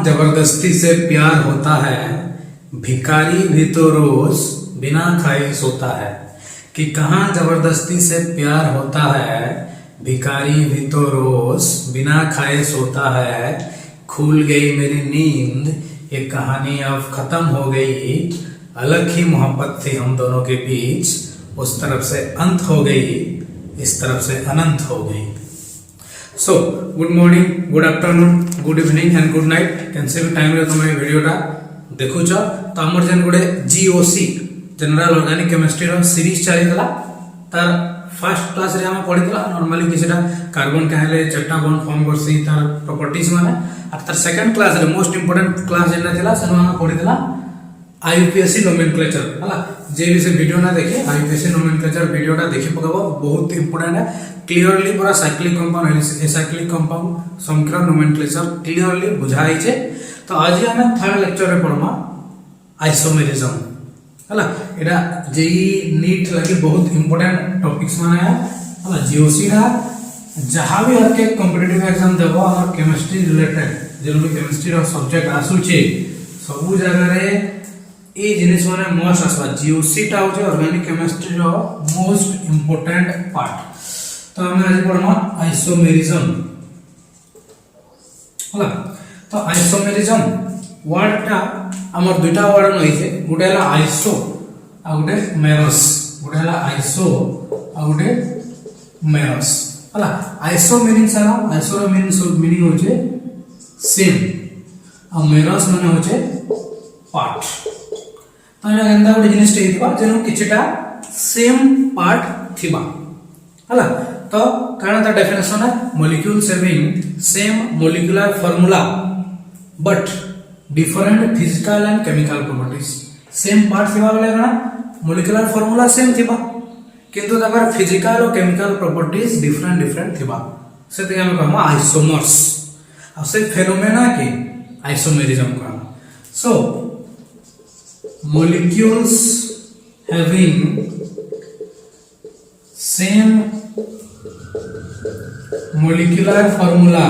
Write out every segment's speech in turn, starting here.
जबरदस्ती से प्यार होता है, भिखारी भी तो रोज बिना खाए सोता है। कि कहाँ जबरदस्ती से प्यार होता है, भिखारी भी तो रोज बिना खाए सोता है। खुल गई मेरी नींद, ये कहानी अब खत्म हो गई। अलग ही मोहब्बत थी हम दोनों के बीच, उस तरफ से अंत हो गई, इस तरफ से अनंत हो गई। So good morning, good afternoon, good evening and good night. कैसे भी टाइम रे तुम वीडियोटा देखुच तो आमर जेन गोटे जीओसी जनरल ऑर्गेनिक केमिस्ट्री रो सीरीज चलीला। तार फर्स्ट क्लास रे हम पढ़ीला नॉर्मली किछटा कार्बन काहेले चट्टा बॉन्ड फॉर्म करसी तार प्रॉपर्टीज माने। और तार सेकंड क्लास रे मोस्ट इंपोर्टेंट क्लास जेना थिला सेनो हम पढ़ीला आईयूपीएससी नोमेनक्लेचर हला। जे भी से वीडियो ना देखि आईयूपीएससी नोमेनक्लेचर वीडियोटा देखि पकाबो, बहुत इंपोर्टेंट है। क्लियरली पूरा साइक्लिक कंपाउंड एसाइक्लिक कंपाउंड संकीर्ण नोमेनक्लेचर क्लियरली बुझाई छे। तो आज हम थर्ड लेक्चर रे पढमा आइसोमेरिज्म हला। एटा जेई नीट लगी बहुत इंपोर्टेंट टॉपिक्स माने है हला। जीओसी रा जहां भी हर के कॉम्पिटिटिव एग्जाम देबो और केमिस्ट्री रिलेटेड जे भी केमिस्ट्री रो सब्जेक्ट आसु छे सब जगह रे ए जिनिस माने मोस्ट आसवा। जीओसी टा होचे ऑर्गेनिक केमिस्ट्री रो मोस्ट इंपोर्टेंट पार्ट। तो हम आज पढ़मा आइसोमेरिज्म हला। तो आइसोमेरिज्म वर्ड टा हमर दुटा वर्ड नइ छे, गुटे हला आइसो आ गुटे मेरस। गुटे हला आइसो आ गुटे मेरस हला। आइसो मीनिंग सारा, आइसो रो मीनिंग होचे सेम आ मेरस माने होचे पार्ट। तो या गंदा गुटे जिनिस टे दिबा जेनो किछटा सेम पार्ट थिबा हला। तो कारण ता डेफिनेशन है molecules having same molecular formula but different physical and chemical properties. Same part थिबा बेले ना मॉलिक्यूलर फार्मूला सेम थिबा किंतु तकर फिजिकल और केमिकल प्रॉपर्टीज डिफरेंट थिबा से ते हम कहमा आइसोमर्स। अब से फेनोमेना के आइसोमेरिज्म कहमा। सो molecules having same molecular formula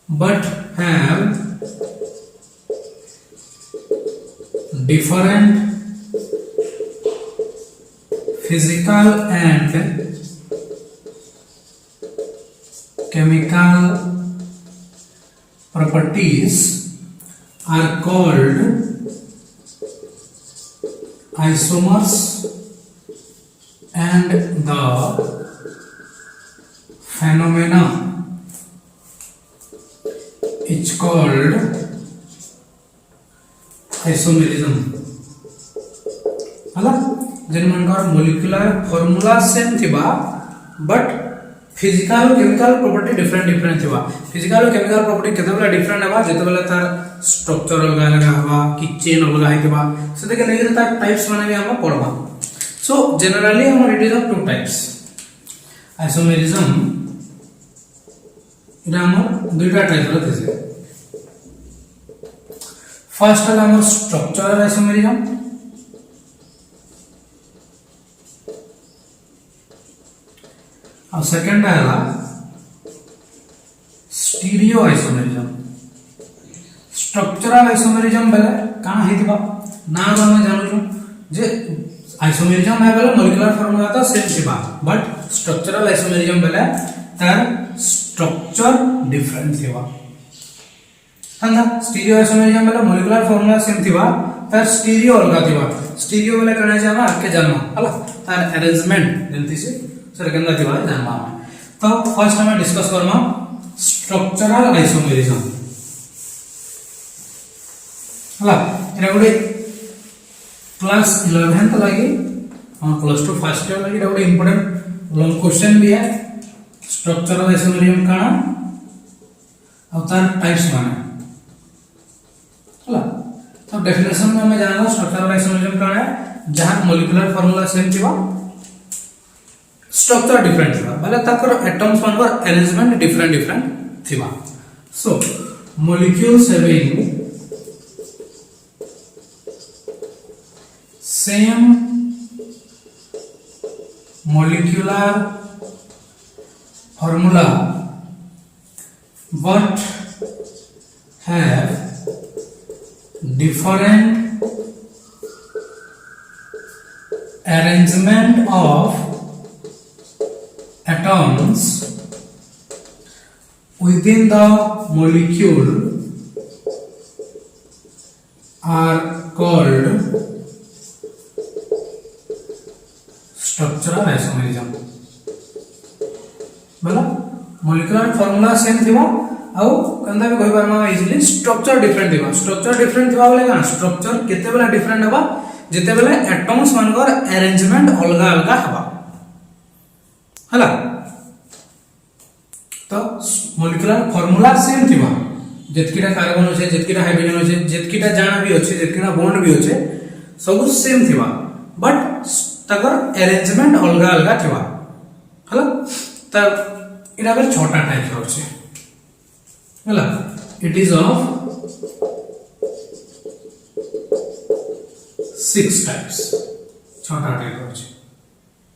but have different physical and chemical properties are called isomers and the phenomena is called isomerism हला। जेन मनकर मॉलिक्यूलर फार्मूला सेम थिबा बट फिजिकल और केमिकल प्रॉपर्टी डिफरेंट थिबा। Physical और chemical property केतेबेला different हेबा जेतेबेला तार structure अलग अलग हवा कि चेन अलग हेतिबा सेते के नेगे तार टाइप्स माने भी हम पढबा। सो जनरली हम it is of two types isomerism. इरा हम दुईटा टाइप रो थिसे। फर्स्ट हला हम स्ट्रक्चरल आइसोमेरिज्म और सेकंड है स्टीरियो आइसोमेरिज्म। स्ट्रक्चरल आइसोमेरिज्म बेले काना हेतिबा ना हम जानू जे आइसोमेरिज्म है बेले मॉलिक्यूलर फार्मूला तो सेम थिबा बट स्ट्रक्चरल आइसोमेरिज्म बेले तार स्ट्रक्चर डिफरेंट थिबा हंदा। स्टीरियो आइसोमेरिज्म बेले मॉलिक्यूलर फार्मूला सेम थिबा तार स्टीरियो अलग थिबा। स्टीरियो बेले काना जे हम आके जानमा हला तार अरेंजमेंट जंती से सर गंदा थिबा जानमा। तो फर्स्ट हम डिस्कस करमा स्ट्रक्चरल आइसोमेरिज्म हला। एरा गुडे क्लास 11th लागि हम प्लस 2 फर्स्ट ईयर लागि एरा गुडे इंपोर्टेंट लॉन्ग क्वेश्चन भी है। स्ट्रक्चरल आइसोमेरिज्म काना और तार टाइप्स माने हला। तो डेफिनेशन में हम जानला स्ट्रक्चरल आइसोमेरिज्म काना है जहां मॉलिक्यूलर फार्मूला सेम थिबा स्ट्रक्चर डिफरेंट थिबा मतलब ताकर एटम्स मानकर अरेंजमेंट डिफरेंट थिबा। So molecules having same molecular formula but have different arrangement of atoms within the molecule are called structural isomerism. बोला मोलिकुलर फार्मूला सेम थिबो आउ कंदा भी कहि परमा इजीली स्ट्रक्चर डिफरेंट थिबो. स्ट्रक्चर डिफरेंट थिबा बोले का स्ट्रक्चर केते बेला डिफरेंट हबा जेते बेले एटम्स मानकर अरेंजमेंट अलगा अलगा हबा हला. तो मोलिकुलर फार्मूला सेम थिबा जेतकीटा कार्बन होचे जेतकीटा हाइड्रोजन होचे जेतकीटा जाना भी होचे जेतकीटा बॉन्ड भी होचे सब सेम थिबा बट तकर अरेंजमेंट अलगा अलगा थिबा हला. त इना बेर छोटा टाइप होचे हला. इट इज ऑफ 6 टाइप्स छोटा टाइप होचे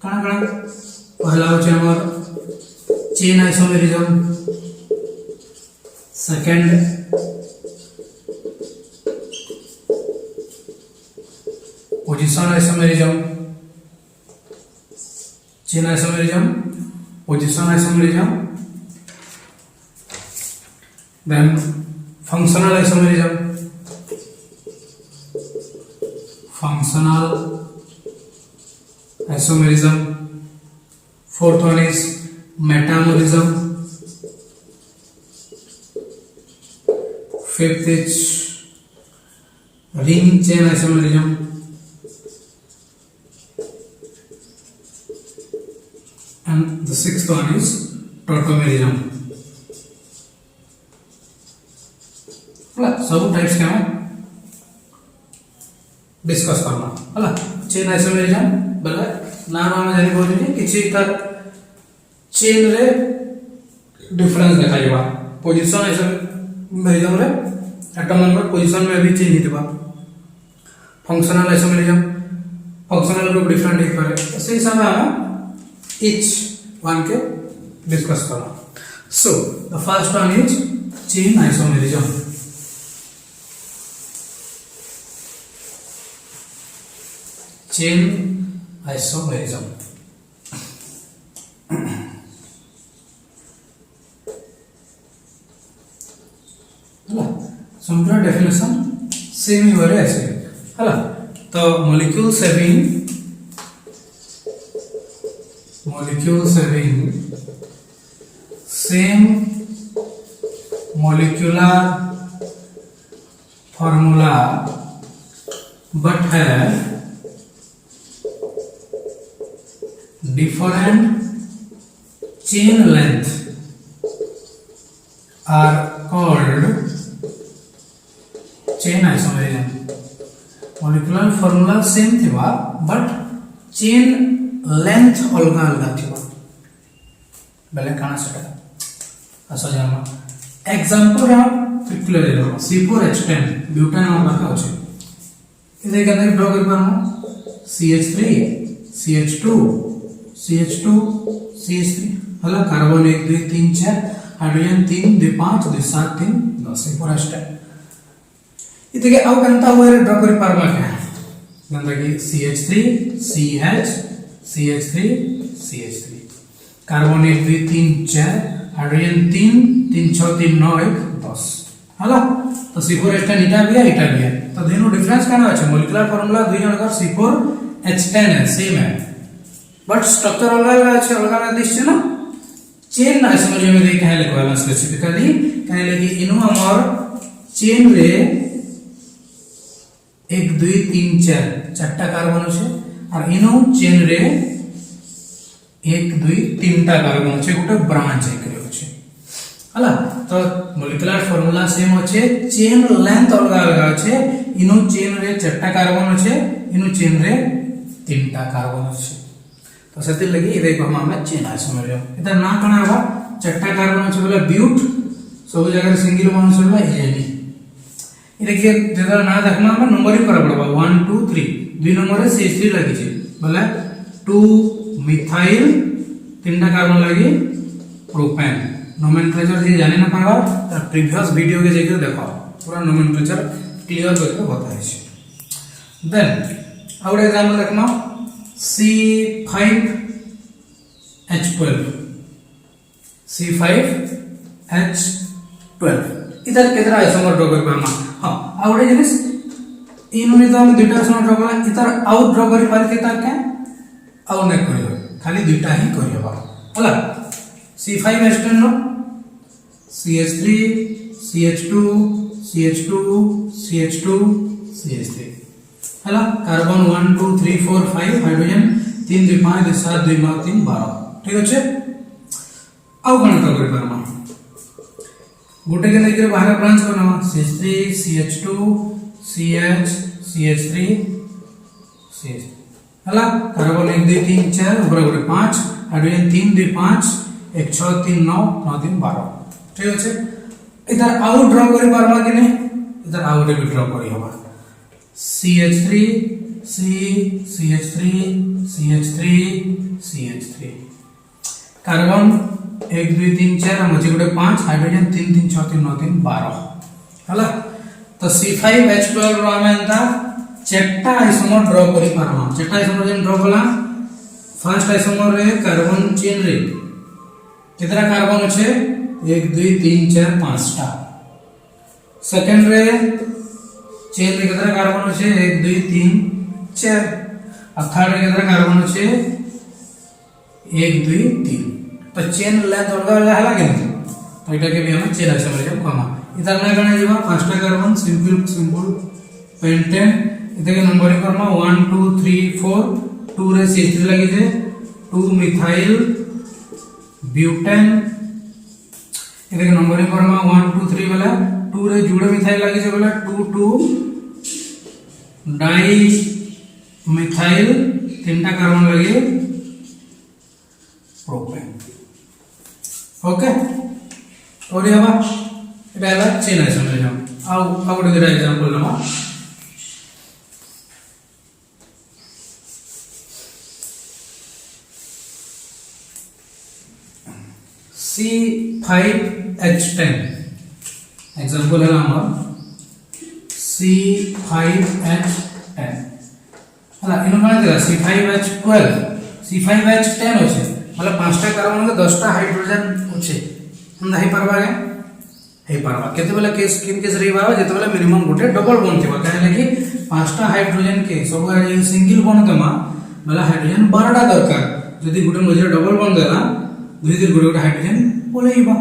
काना काना पहला होचे हमर chain isomerism. Second position isomerism. Chain isomerism position isomerism. then functional isomerism. Functional isomerism. Fourth one is metamerism. Fifth is ring chain isomerism. And the sixth one is tautomerism. सब types के हम discuss करना हला. Chain isomerism बला नाम हम जानि बोलिनी किछि तर चेन रे डिफरेंस देखाइबा. पोजीशन आइसोमेरिज्म रे एटम नंबर पोजीशन में भी चेंज हितबा. Functional isomerism functional group different हे करे से हिसाब हम each one के डिस्कस करना. So the first one is chain isomerism. Chain isomerism simple definition same ही वरे ऐसे हला. तो molecules having same molecular formula but have different chain length are called chain isomerism. molecular formula same थिबा but chain length अलगा अलगा थिबा बेले काना सेटा असो जामा. एग्जांपल हम क्लियर ले लो. C4H10 ब्यूटेन हम रखा अछि इदे के अंदर ड्रॉ कर पामो CH3 CH2 CH2 CH3 हला. कार्बन 1 2 3 4 हाइड्रोजन 3 2 5 2 7 3 10 C4H10 इते के आउ कंता होय ड्रॉ कर पारमा के गंदा की CH3 CH CH3 CH3 carbon 1 2 3 4 hydrogen 3 3 6 3 9 1 10 हला. तो C4H10 इटा भी है तो दोनों डिफरेंस काना अछि. मोलिकुलर फार्मूला दुई जन का C4H10 है सेम है बट स्ट्रक्चर अलग अलग अछि अलग अलग दिस ना. चेन आइसोमेरिज्म में देख है लिखवाला स्पेसिफिकली काहे लगी इनो हमर चेन रे 1 2 3 4 चारटा कार्बन अछि और इनो चेन रे 1 2 3 टा कार्बन अछि गोटे ब्रांच एकरे अछि हला. तो मोलिकुलर फार्मूला सेम अछि चेन लेंथ अलग अलग अछि. इनो चेन रे चारटा कार्बन अछि इनो चेन रे 3 टा कार्बन अछि. तो सेति लगी इदे को हम चेन आइसोमेरिज्म इधर ना कना बा चारटा कार्बन अछि बोले ब्यूट सब जगह सिंगल बॉन्ड से बा एनी इदे के जगह ना देखमा हम नंबरिंग करा पड़बा 1 2 3 दुई नंबर रे CH3 लागि छै बोले 2 मिथाइल 3 टा कार्बन लागि प्रोपेन नोमेनक्लेचर जे जानि न पाबा त प्रीवियस वीडियो के जाके देखो पूरा नोमेनक्लेचर क्लियर करके बताइ छै। देन आउट एग्जांपल देखना C5H12 C5H12 इधर केतरा आइसोमर ड्रॉ कर पामा। हां आउट जिनिस इनमे तो हम दुटा आइसोमर ड्रॉ करला इधर आउट ड्रॉ करि पार के ताके आउ ने करियो खाली दुटा ही करियो होला। C5H10 no CH3 CH2 CH2 CH2 CH3 ହେଲା कार्बन 1 2 3 4 5 हाइड्रोजन 3 2 5 2 7 2 9 3 12 ठीक अछि। आउ कोन कर पारमा गोटे के लेके बाहर ब्रांच बनावा CH3 CH2 CH CH3 CH हला कार्बन 1 2 3 4 ऊपर गोटे 5 हाइड्रोजन 3 2 5 1 6 3 9 9 3 12 ठीक अछि। इधर आउट ड्रॉ करि पारमा कि नहीं इधर आउट भी ड्रॉ करि होबा CH3 C CH3 CH3 CH3 carbon 1 2 3 4 मजे गोटे 5 हाइड्रोजन 3 3 6 3 9 3 12 हला। तो C5H12 रो हमें एंता चेटा आइसोमर ड्रॉ करि पारमा। चेटा आइसोमर जेन ड्रॉ कला फर्स्ट आइसोमर रे कार्बन चेन रे कितना कार्बन अछि 1 2 3 4 5 टा। सेकंड रे चेन रे कितना कार्बन अछि 1 2 3 4 और थर्ड रे कितना कार्बन अछि 1 2 3। तो चेन लेंथ अलग अलग हला के तो एटा के भी हम चेन आइसोमर जब कमा इधर ना गणे जीवा पांचटा कार्बन सिंपल पेंटेन इधर के नंबरिंग करमा 1 2 3 4 2 रे CH3 लगी जे 2 मिथाइल ब्यूटेन इधर के नंबरिंग करमा 1 2 3 वाला 2 रे जुड़े मिथाइल लगी जे वाला 2 2 डाई मिथाइल तीनटा कार्बन लगी प्रोपेन ओके। और ये बा एटा चेन आइसोमर जाम आउ गोटे दुटा एग्जांपल लमा C5H10 एग्जांपल है हमर C5H10 हला इनो माने देला C5H12 C5H10 होছে मतलब पांचटा कार्बन के 10टा हाइड्रोजन होছে हम नहीं परबा के हे परबा केते बेला केस किन केस रही बाबा जेते बेला मिनिमम गोटे डबल बॉन्ड थिबा काहे लगी पांचटा हाइड्रोजन के सब सिंगल बॉन्ड दमा बेला हाइड्रोजन 12टा दरकार यदि गोटे मझे डबल बॉन्ड देला दुई दिन गोटे गोटे हाइड्रोजन बोलेइबा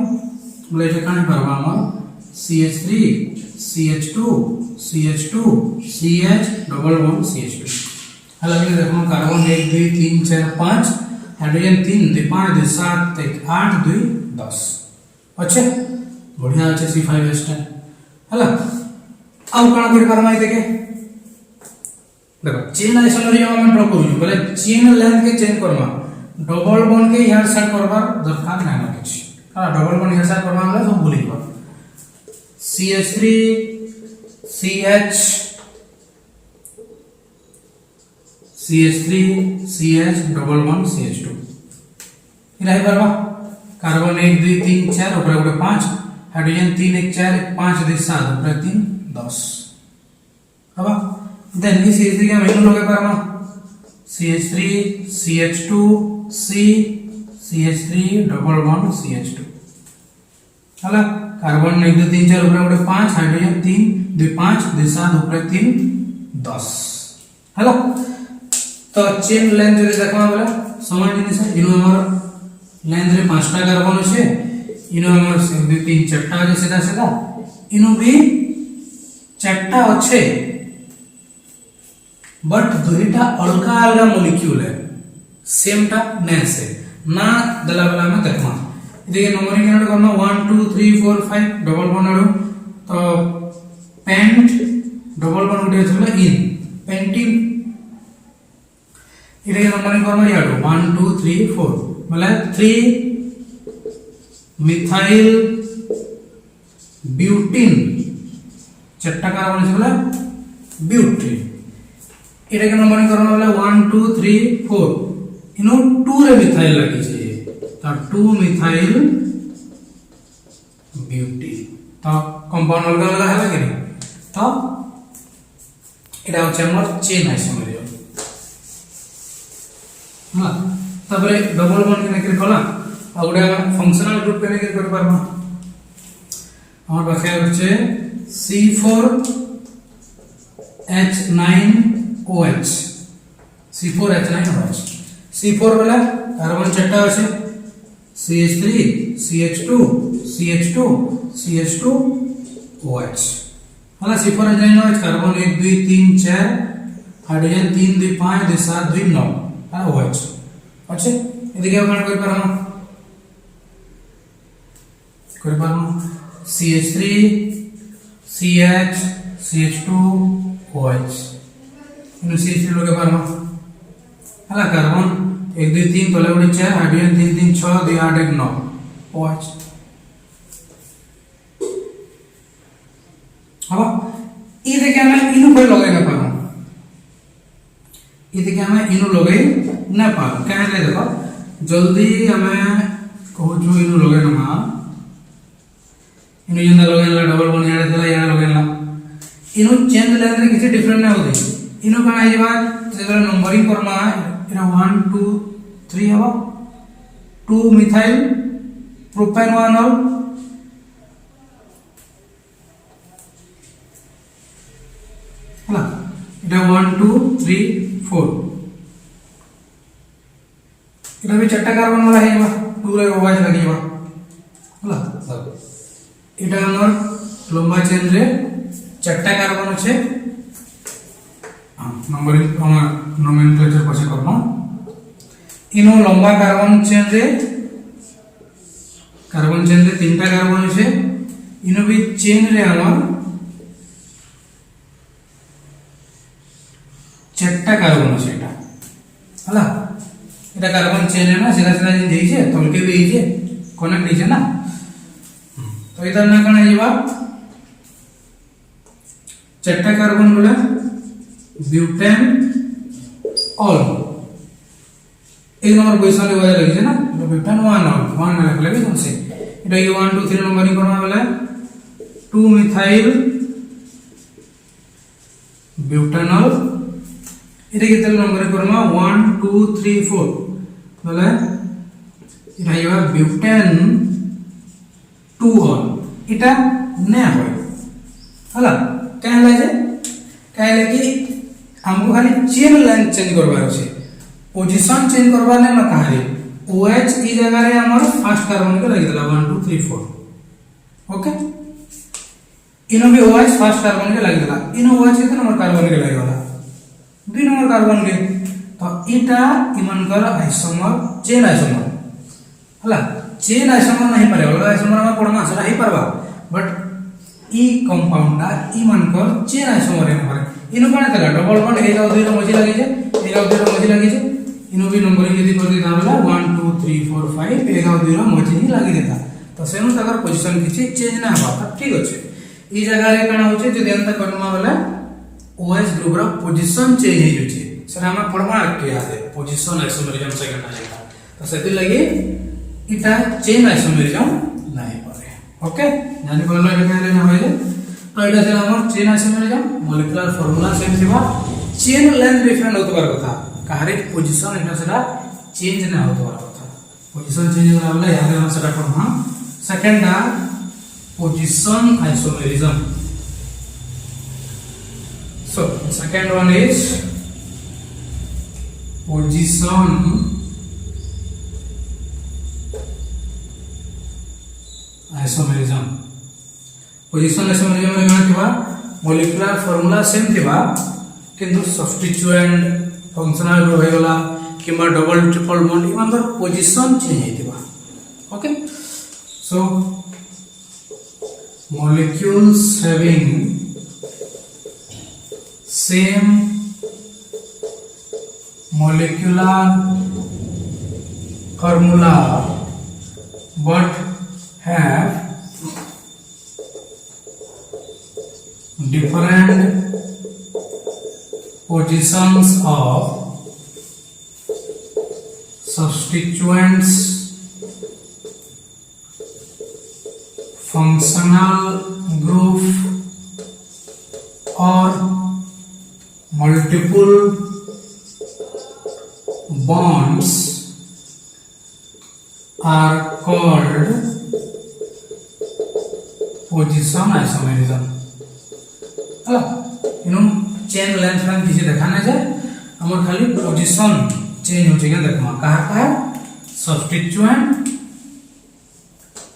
बोले एटा काहे परबा हम CH3 CH2 CH2 CH double bond CH2 हला के देखो कार्बन 1 2 3 4 5 हाइड्रोजन 3 2 5 2 7 1 8 2 10 अच्छे बढ़िया अच्छे C5H10 हला। अब काना कर परमा देखे देखो चेन आइसोमर जो हम ड्रॉ करू बोले चेन लेंथ के चेंज करबा डबल बॉन्ड के यार साइड करबा दरकार ना किछ हां डबल बॉन्ड यार साइड करबा हमरा सब भूलिबा CH3 CH CH3 CH double bond CH2 इराई परबा कार्बन 1 2 3 4 ऊपर गोटे 5 हाइड्रोजन 3 1 4 5 2 7 ऊपर 3 10 हबा। देन की CH3 के हम लगे परबा CH3 CH2 C CH3 double bond CH2 हला कार्बन 1 2 3 4 ऊपर गोटे 5 हाइड्रोजन 3 2 5 2 7 ऊपर 3 10 हला। तो चेन लेंथ जो देखमा बोला समान जिनिस है इनो हमर लेंथ रे पांचटा कार्बन আছে इनो हमर 1 2 3 चारटा আছে सीधा सीधा इनो भी चारटा আছে बट दुईटा अलगा अलगा मॉलिक्यूल है सेम टा नहीं से ना दला वाला में देखमा देखिए नंबरिंग ऐड करना 1 2 3 4 5 डबल बॉन्ड आडो तो पेंट डबल बॉन्ड उठे छला इन पेंटिन इरे नंबरिंग करना याडो 1 2 3 4 मतलब 3 मिथाइल ब्यूटिन चारटा कार्बन আছে বলা ब्यूटिन इरे के नंबरिंग करना वाला 1 2 3 4 इनो 2 रे मिथाइल लगी छे तो 2 मिथाइल ब्यूटी तो कंपाउंड अलग अलग है कि नहीं तो एटा होचे हमर चेन आइसोमेरिज्म हां तबरे डबल बॉन्ड के नेकर कला आ गुडा फंक्शनल ग्रुप के नेकर कर पारमा हमर पाखे होचे C4H9OH C4H9OH C4 वाला कार्बन छटा আছে CH3 CH2 CH2 CH2OH वाला C4H9OH कार्बन 1 2 3 4 हाइड्रोजन 3 2 5 2 7 2 9 আর OH আছে এদিকে আমরা কই পারমু CH3 CH CH2 OH इनु CH3 लोगे पारमा हला कार्बन 1 2 3 तले उड़े 4 हाइड्रोजन 3 3 6 2 8 1 9 OH अब ई देखे हमें इनु कोई लगे ना पारो ई देखे हमें इनु लगे ना पारो कहले देखो जल्दी हमें कहू जो इनु लगे ना इनु जंदा लगे ना डबल बॉन्ड याडे थला याडे लगे ना इनु चेंज लेंथ रे किसी डिफरेंट ना होते इनु कण आइबा जेला नंबरिंग करमा इना 1 2 3 हबो 2 मिथाइल प्रोपेनॉल हला इटा 1 2 3 4 इटा भी चट्टा कार्बन वाला है 2 रे OH लगीबा हला इटा हमर लंबा चेन रे चट्टा कार्बन আছে नंबरिंग हमर नोमेनक्लेचर पछे करबो इनो लंबा कार्बन चेन रे तीनटा कार्बन আছে इनो भी चेन रे हमर चट्टा कार्बन আছে এটা हला এটা कार्बन चेन है ना सीधा सीधा दिन देइছে तलके भी देइছে कनेक्ट देइছে ना तो इधर ना कण आइबा चट्टा कार्बन बोले ब्यूटेन ऑल एक नंबर पोजीशन ले वाला लगी ना तो ब्यूटेन 1 ऑल 1 में लिख लेबे तुमसे इटा ये 1 2 3 नंबरिंग करना बोले 2 मिथाइल ब्यूटेनॉल इटा कितने नंबरिंग करना 1 2 3 4 बोले इटा ये ब्यूटेन 2 ऑल इटा ने होय हला कहला जे कहले कि हमको खाली चेन लेंथ चेंज करबार छै पोजीशन चेंज करबा नै न कहारे OH ई जगह रे हमर फर्स्ट कार्बन के लगी दिला 1 2 3 4 ओके इनो भी OH फर्स्ट कार्बन के लगी दिला इनो OH कितने नंबर कार्बन के लगी वाला 2 नंबर कार्बन के तो इटा इमन कर आइसोमर चेन आइसोमर हला चेन आइसोमर नहीं पारे वाला आइसोमर में पड़ना सरा ही परबा बट ई कंपाउंड ई मानकर चेन आइसोमर रे पारे इनो कोन तला डबल बॉन्ड एगा दुई रो मझी लागि जे एगा दुई रो मझी लागि जे इनो भी नंबरिंग यदि कर देता होला 1 2 3 4 5 एगा दुई रो मझी ही लागि देता तो सेनु तकर पोजीशन किछि चेंज ना हबा त ठीक अछि ई जगह रे कना होचे जदि अंत करमा वाला OH ग्रुप रो पोजीशन चेंज हे जछि सर हम पढ़मा के आदे पोजीशन आइसोमेरिज्म सेकंड आ जाता तो सेति लागि इटा चेन आइसोमेरिज्म नाही पारे ओके जानि बोललो एटा कहले ना होइले तो एटा से हमर chain isomerism molecular formula same थिबा चेन लेंथ डिफरेंट होतबार कथा कारे पोजीशन एटा सेटा चेंज ना होतबार कथा पोजीशन चेंज होला बोले याद हम सेटा पढ़मा सेकंड ना position isomerism so second one is position isomerism position isomerism रे माने थिबा मॉलिक्यूलर फार्मूला सेम थिबा किंतु सब्स्टिट्यूएंट फंक्शनल ग्रुप हे गला किमा डबल ट्रिपल बॉन्ड इमानर पोजीशन चेंज हे थिबा okay so molecules having same molecular formula but have different positions of substituents functional group or multiple bonds are called position isomerism. ହେଲା इनु चेन लेंथ फैन किसी देखाना जाए हमर खाली पोजीशन चेंज हो के देखमा कहा कहा सब्स्टिट्यूएंट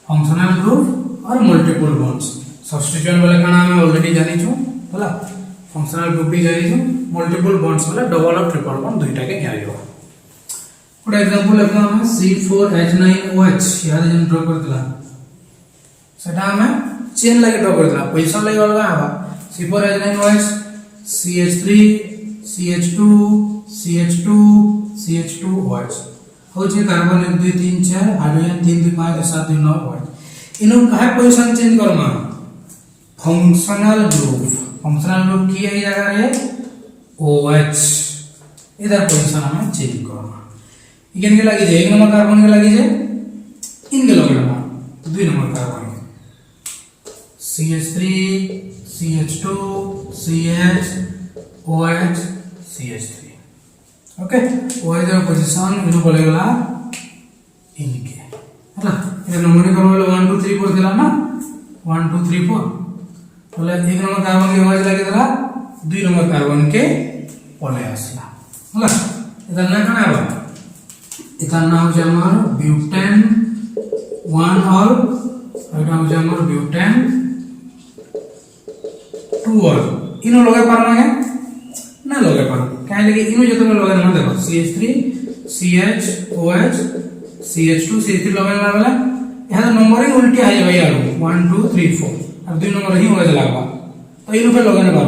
फंक्शनल ग्रुप और मल्टीपल बॉन्ड्स. सब्स्टिट्यूएंट बोले काना हम ऑलरेडी जानि छु होला फंक्शनल ग्रुप भी जानि छु मल्टीपल बॉन्ड्स बोले डबल और ट्रिपल बॉन्ड दुईटा के ज्ञान गुड एग्जांपल लेखा हम C4H9OH याद जन ड्रा करतला सेटा हम चेन लागे ड्रा करतला पोजीशन लागे अलगा आबा C4H9OH CH3 CH2 CH2 CH2OH हो जे कार्बन 1 2 3 4 हाइड्रोजन 3 2 5 7 2 9 OH इनो काहे position change Karma functional group की है जगह रे OH इधर पोजीशन हमें चेंज करमा इगन के लगी जाए 1 नंबर कार्बन के लगी जाए इनके लगे ना 2 number carbon CH3 CH2 CH OH CH3 okay OH का पोजीशन इनो बोलेला इनके ହେଲା ए नंबर कम वाला 1 2 3 4 दिला ना 1 2 3 4 बोले 1 नंबर कार्बन के OH लगे दिला 2 नंबर कार्बन के पले आसला होला इधर ना कना बा इधर ना हो जामर ब्यूटेन 1 और एटा हो जामर ब्यूटेन 2 और इनो लगे पारमागे ना लगे पार काहे लगे इनो जतो लगे ना देखो CH3 CH OH CH2 CH3 लगे वाला यहां नंबर ही उल्टी आ जाए यार 1 2 3 4 अब 2 नंबर ही होए लागबा तो इनो पे लगे ना पार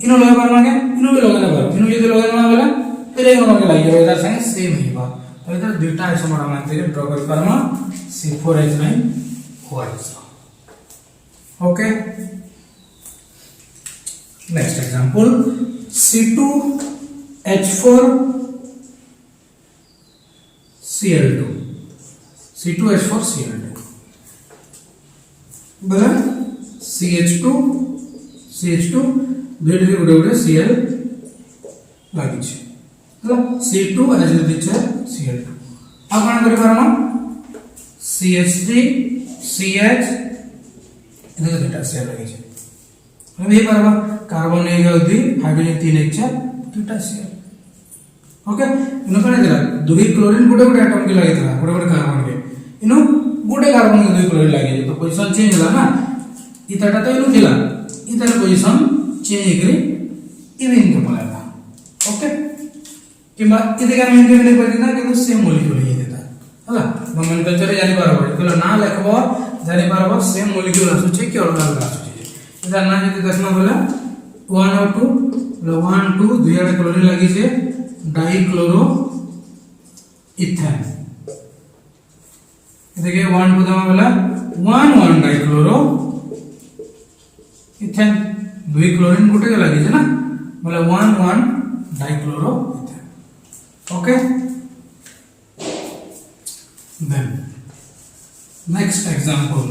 इनो लगे पारमागे इनो भी लगे ना पार इनो जतो लगे ना वाला फिर एक नंबर के लगे इधर संगे सेम ही बा तो इधर दुईटा आइसोमर हम एते ड्रा कर पारमा C4H9OH okay next example C2H4Cl2 C2H4Cl2 बरा CH2 दुईटा के गुडे गुडे Cl लागि छै ହେଲା C2 एज दिछे Cl2 आ कोन करि पारना CH3 CH इधर दुईटा Cl लागि छै हम ये पारबा कार्बन 1 और 2 हाइड्रोजन 3 1 4 दुईटा Cl ओके इनो कने दिला दुई क्लोरीन गुडे गुडे एटम के लागि दिला गुडे गुडे कार्बन के इनो गुडे कार्बन के दुई क्लोरीन लागि तो पोजीशन चेंज होला ना इताटा तो इनो दिला इतार पोजीशन चेंज करी इवन के पलाला ओके किबा इते का मेन के पड़िना कि सेम मॉलिक्यूल ही देता हला नोमेनक्लेचर जानि पारबो इकलो ना लिखबो जानि पारबो सेम मॉलिक्यूल आसु छै कि अलग अलग आसु छै इधर ना जति देखना बोला 1 और 2 1 2 दुई आडे क्लोरीन लागि छै डाइक्लोरो इथेन देखिए 1 2 दमा बोला 1 1 डाइक्लोरो इथेन दुई क्लोरीन गुटे के लागि छै ना बोला 1 1 dichloro ethane okay then next example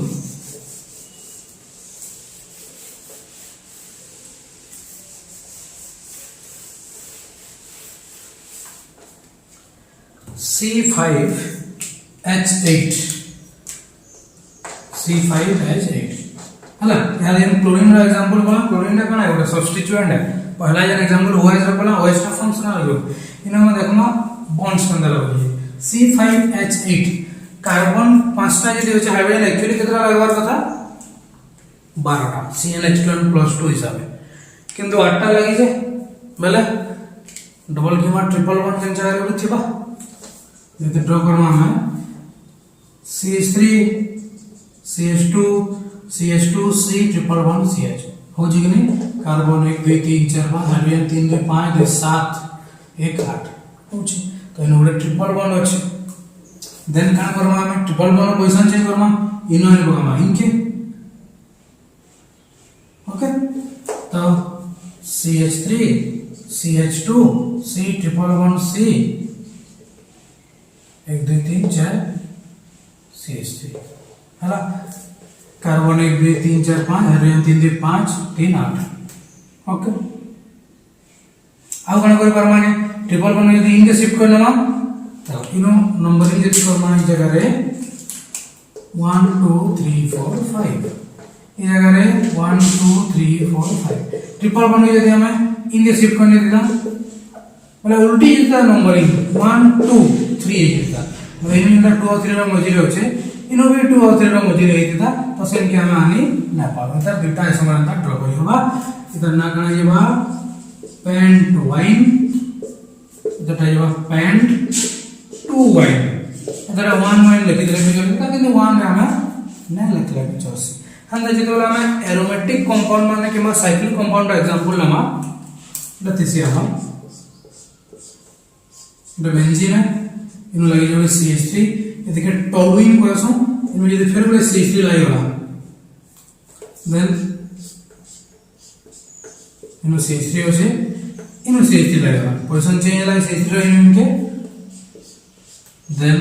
C5H8 हला यार हम क्लोरीन का एग्जांपल बोला क्लोरीन का कना है सब्स्टिट्यूएंट है पहला जन एग्जांपल OH रा बोला OH का फंक्शनल ग्रुप इनो में देखना बॉन्ड्स अंदर होई C5H8 कार्बन पांचटा जदी होचे हाइड्रोजन एक्चुअली केतना लागबार कथा 12टा CnH2n+2 हिसाबे किंतु 8टा लागि जे बेले डबल किमा ट्रिपल बॉन्ड केन जगह रे थिबा जति ड्रा करना है CH3 CH2 CH2 C triple bond CH हो जी कि नहीं कार्बन 1 2 3 4 5 हाइड्रोजन 3 2 5 2 7 1 8 हो छी तो इन गोटे ट्रिपल बॉन्ड अछि देन का करबा हम ट्रिपल बॉन्ड पोजीशन चेंज करबा इनो ने बगमा इनके ओके तो CH3 CH2 C triple bond C 1 2 3 4 CH3 हला कार्बन 1 2 3 4 5 हाइड्रोजन 3 2 5 3 8 ओके आउ कौन कर पारमा ने ट्रिपल बॉन्ड यदि इनके शिफ्ट कर लेमा तो इनो नंबरिंग यदि करमा ई जगह रे 1 2 3 4 5 ई जगह रे 1 2 3 4 5 ट्रिपल बॉन्ड यदि हमें इनके शिफ्ट करने देता बोले उल्टी जेता नंबरिंग 1 2 3 जेता बोले इनका 2 और 3 रो मझी रे होचे इनो भी 2 और 3 रो मझी रे हेता तो सेम के हमें आनी ना पाबो त दुटा समानता ड्रा करी होबा इधर ना कना जेबा पेंट वाइन इधर जेबा पेंट 2 वाइन इधर 1 वाइन लिखि देले भी चलता किंतु 1 रे हमें ना लिखले भी चलसी हंदा जेतोला हमें एरोमेटिक कंपाउंड माने कि साइक्लिक कंपाउंड एग्जांपल लमा लतिसी हम इधर बेंजीन है इनो लगे जो CH3 एदिके टॉलुइन कोसो इनो यदि फिर बोले CH3 लाई होला देन इनो CH3 होसे इनो CH3 लाई होला पोजीशन चेंज होला CH3 रो इनके देन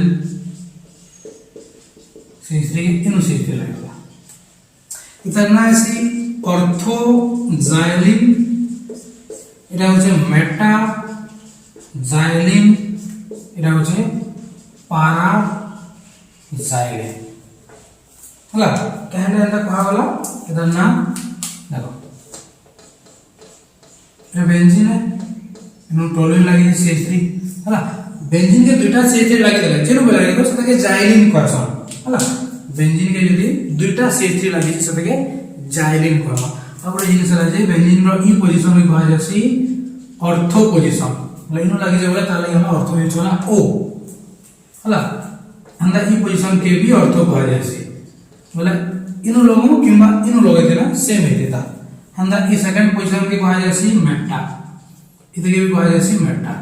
CH3 इनो CH3 लाई होला इतना ऐसी ऑर्थोजाइलिन এটা হচ্ছে মেটা জাইলিন এটা হচ্ছে পারা জাইলিন হলা কেন এটা কহা গলা এটার নাম দেখো এটা বেনজিন है इनो टोलिन লাগি CH3 হলা বেনজিন के দুইটা CH3 লাগি দেলে যেন বলা গেল সেটাকে জাইলিন কহছন হলা বেনজিন के যদি দুইটা CH3 লাগি সেটাকে জাইলিন কহবা अब जिनिस जे बेंजीन रो ई पोजीशन में कहा जासी ऑर्थो पोजीशन मतलब इनो लागि जे बोले ताले हम ऑर्थो यूज होला ओ हला अंदर ई पोजीशन के भी ऑर्थो कहा जासी बोले इनो लोगो किंबा इनो लोगे देना सेम है देता अंदर ई सेकंड पोजीशन के कहा जासी मेटा इधर के भी कहा जासी मेटा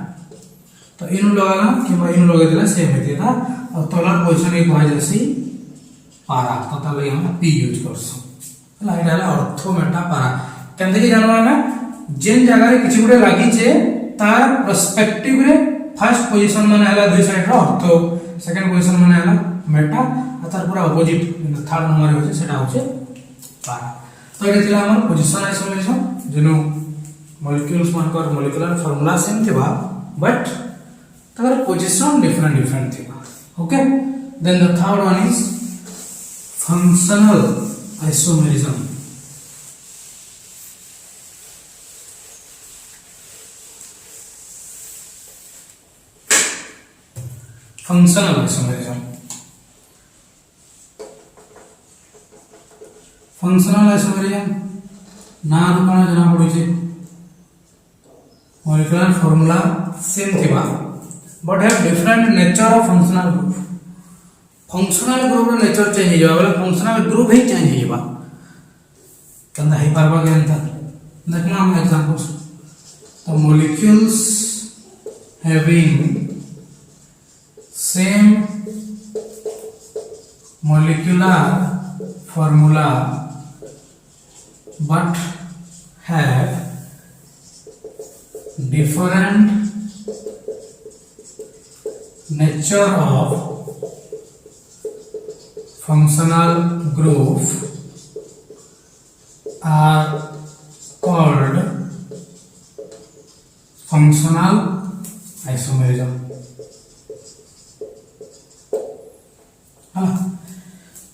तो इनो लगाना किंबा इनो लोगे देना सेम है देता और तोला पोजीशन के कहा जासी पारा तो ताले हम पी यूज करसो लाइट आला ऑर्थो मेटा पारा केंदे की जानवा में जेन जगह रे किछि गुडे लागि जे तार पर्सपेक्टिव रे फर्स्ट पोजीशन माने हला दुई साइड रो ऑर्थो सेकंड पोजीशन माने हला मेटा आ तार पूरा अपोजिट थर्ड नंबर होचे सेटा होचे पारा तो एटा थिला हमर पोजीशन आइसोलेशन जेनो मॉलिक्यूल्स मानकर मॉलिक्यूलर फार्मूला सेम थिबा बट तार पोजीशन डिफरेंट थिबा okay then the third one is functional isomerism functional isomerism ना रूपना जना पड़े molecular formula same थिबा but have different nature of functional group functional group रो नेचर चेंज हो जाबा फंक्शनल ग्रुप ही चेंज हो जाबा कंदा है पारबा के अंतर देखना हम एग्जांपल्स तो molecules having same molecular formula but have different nature of functional group are called functional isomerism.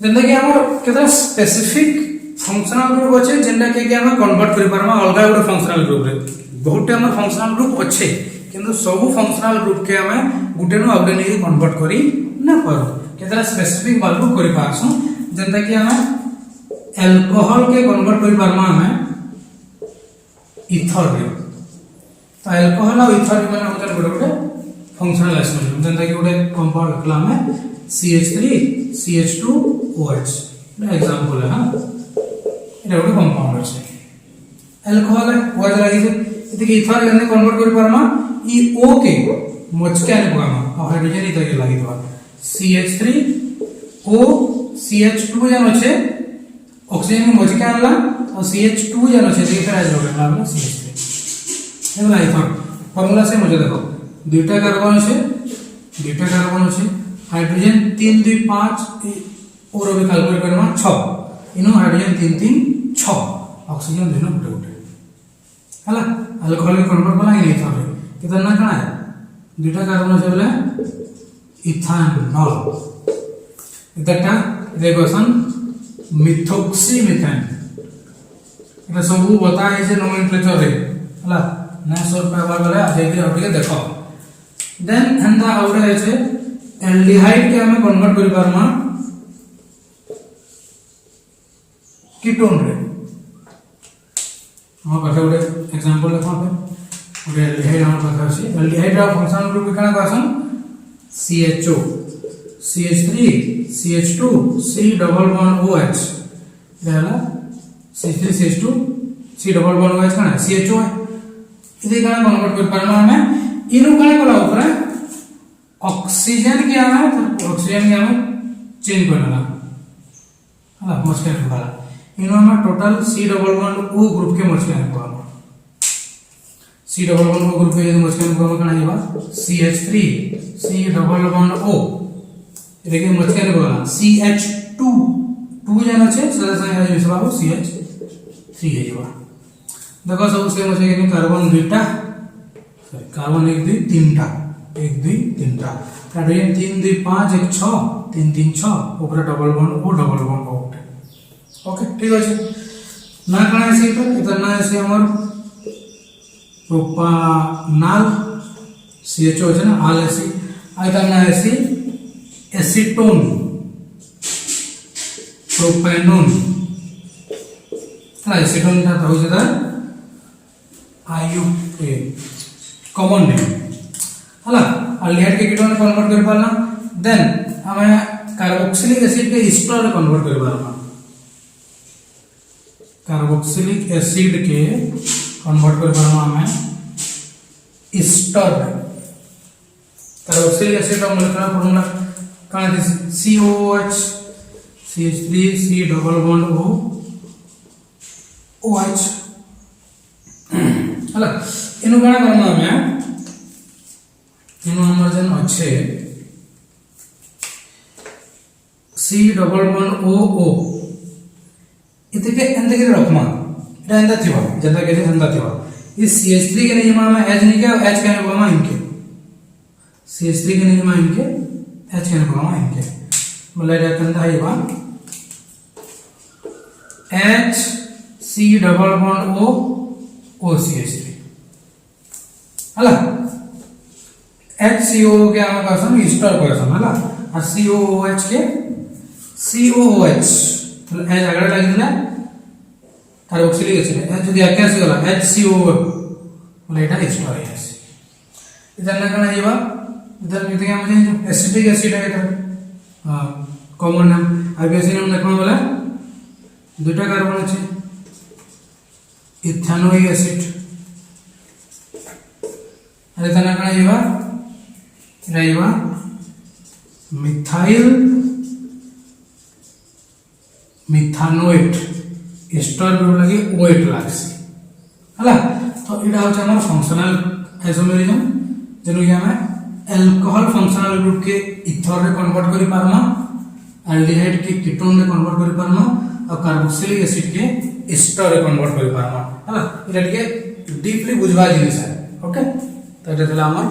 जेंदा कि हमर केतना स्पेसिफिक फंक्शनल ग्रुप अछि जेंदा कि हम कन्वर्ट करि पारमा अलगा गुटे फंक्शनल ग्रुप रे बहुते हमर फंक्शनल ग्रुप अछि किंतु सब फंक्शनल ग्रुप के हम गुटे नो आउटे नै कन्वर्ट करि ना पारो केतना स्पेसिफिक वैल्यू करि पारसु जेंदा कि हम अल्कोहल के कन्वर्ट करि पारमा हम इथर रे तो अल्कोहल और इथर माने होतल गुटे फंक्शनल आइसोमेरिज्म जेंदा कि गुटे कंपाउंड रखला हम CH3 CH2OH एग्जांपल है हां एटा गुटे कंपाउंड अछि अल्कोहल OH लागि जे इतके इथर ने कन्वर्ट करि पारमा ई O के मोचके आने पकामा और हाइड्रोजन इथर के लागि दवा CH3O CH2 जन अछि ऑक्सीजन के मोचके आनला और CH2 जन अछि देखा आज लोग हमरा CH3 एला इथर फार्मूला से मुझे देखो दुटा कार्बन अछि हाइड्रोजन 3 2 5 और भी कैलकुलेट करना 6 इनो हाइड्रोजन 3 3 6 ऑक्सीजन देनो गुटे गुटे हला अल्कोहल के कन्वर्ट कला नहीं थरे कितना ना कणा दुटा कार्बन আছে বলে इथानॉल इतटा देखोसन मिथोक्सी मिथेन এটা सब बता है जे नोमेनक्लेचर रे हला ना सर पावर वाला आजे के देखो देन हंदा आउडे আছে एल्डिहाइड के हमें कन्वर्ट करि पारमा कीटोन रे हम पाखे गोटे एग्जांपल देखो पे गोटे एल्डिहाइड हम पाखे अछि एल्डिहाइड रा फंक्शनल ग्रुप केना कहसन CHO CH3 CH2 C double bond OH रहला CH3 CH2 C double bond OH कना CHO है इदे कना कन्वर्ट कर पारमा हमें इनु कना कोला ऊपर ऑक्सीजन के हमें चेंज करना हला मस्टैंड वाला इनो हमें total C double bond O group के मस्टैंड को C double bond O group के मस्टैंड को कना जेबा CH3 C double bond O इदे मस्टैंड को CH2 2 जाना छे सदा संग है मिसबा CH3 है जेबा देखो सब से मसे के कार्बन दुटा सॉरी कार्बन 1 2 3 टा 1 2 3 टा हाइड्रोजन 3 2 5 1 6 3 3 6 ऊपर डबल बॉन्ड O ओके ठीक अछि ना कना से तो इतना से हमर प्रोपानॉल CHO है ना आल ऐसी आइता ना ऐसी एसीटोन प्रोपेनोन ना एसीटोन ता हो जदा IUPA कॉमन नेम हला अल्डिहाइड के कीटोन कन्वर्ट कर पाला देन हमें कार्बोक्सिलिक एसिड के एस्टर कन्वर्ट कर पाला कार्बोक्सिलिक एसिड के कन्वर्ट कर पाला हमें एस्टर कार्बोक्सिलिक एसिड का मोलेकुलर फार्मूला काना this COOH CH3 C double bond O OH हला इनु काना करना हमें इनु हमर जन अच्छे C डबल बॉन्ड OO इतके एंदा के रखमा एटा एंदा थिबा जदा के एंदा थिबा इस CH3 के नहीं में H नहीं के H के नहीं इनके CH3 के नहीं इनके H के नहीं इनके मतलब एटा कंदा Hiba H C double bond O OCH3 हला HCO के हम कहसन एस्टर कहसन हला और COOH के COOH मतलब H आगे लगी दिला कार्बोक्सिलिक एसिड H जदी आके से गला HCO मतलब एटा एस्टर है इधर ना कना जेबा इधर मिलते हैं मुझे एसिटिक एसिड है इधर हां कॉमन नाम आईपीएसी नाम देखो बोला दुटा कार्बन আছে इथेनोइक एसिड अरे तना कना जेबा रहेगा मिथाइल मिथानोएट एस्टर ग्रुप लगी ओएट लागसी हला तो इडा होछ हमर फंक्शनल आइसोमेरिज्म जेनु कि हमें अल्कोहल फंक्शनल ग्रुप के इथर रे कन्वर्ट करि पारमा एल्डिहाइड के कीटोन रे कन्वर्ट करि पारमा और कार्बोक्सिलिक एसिड के एस्टर रे कन्वर्ट करि पारमा हला इडा के डीपली बुझवा जिनिस है ओके तो इडा थला हमर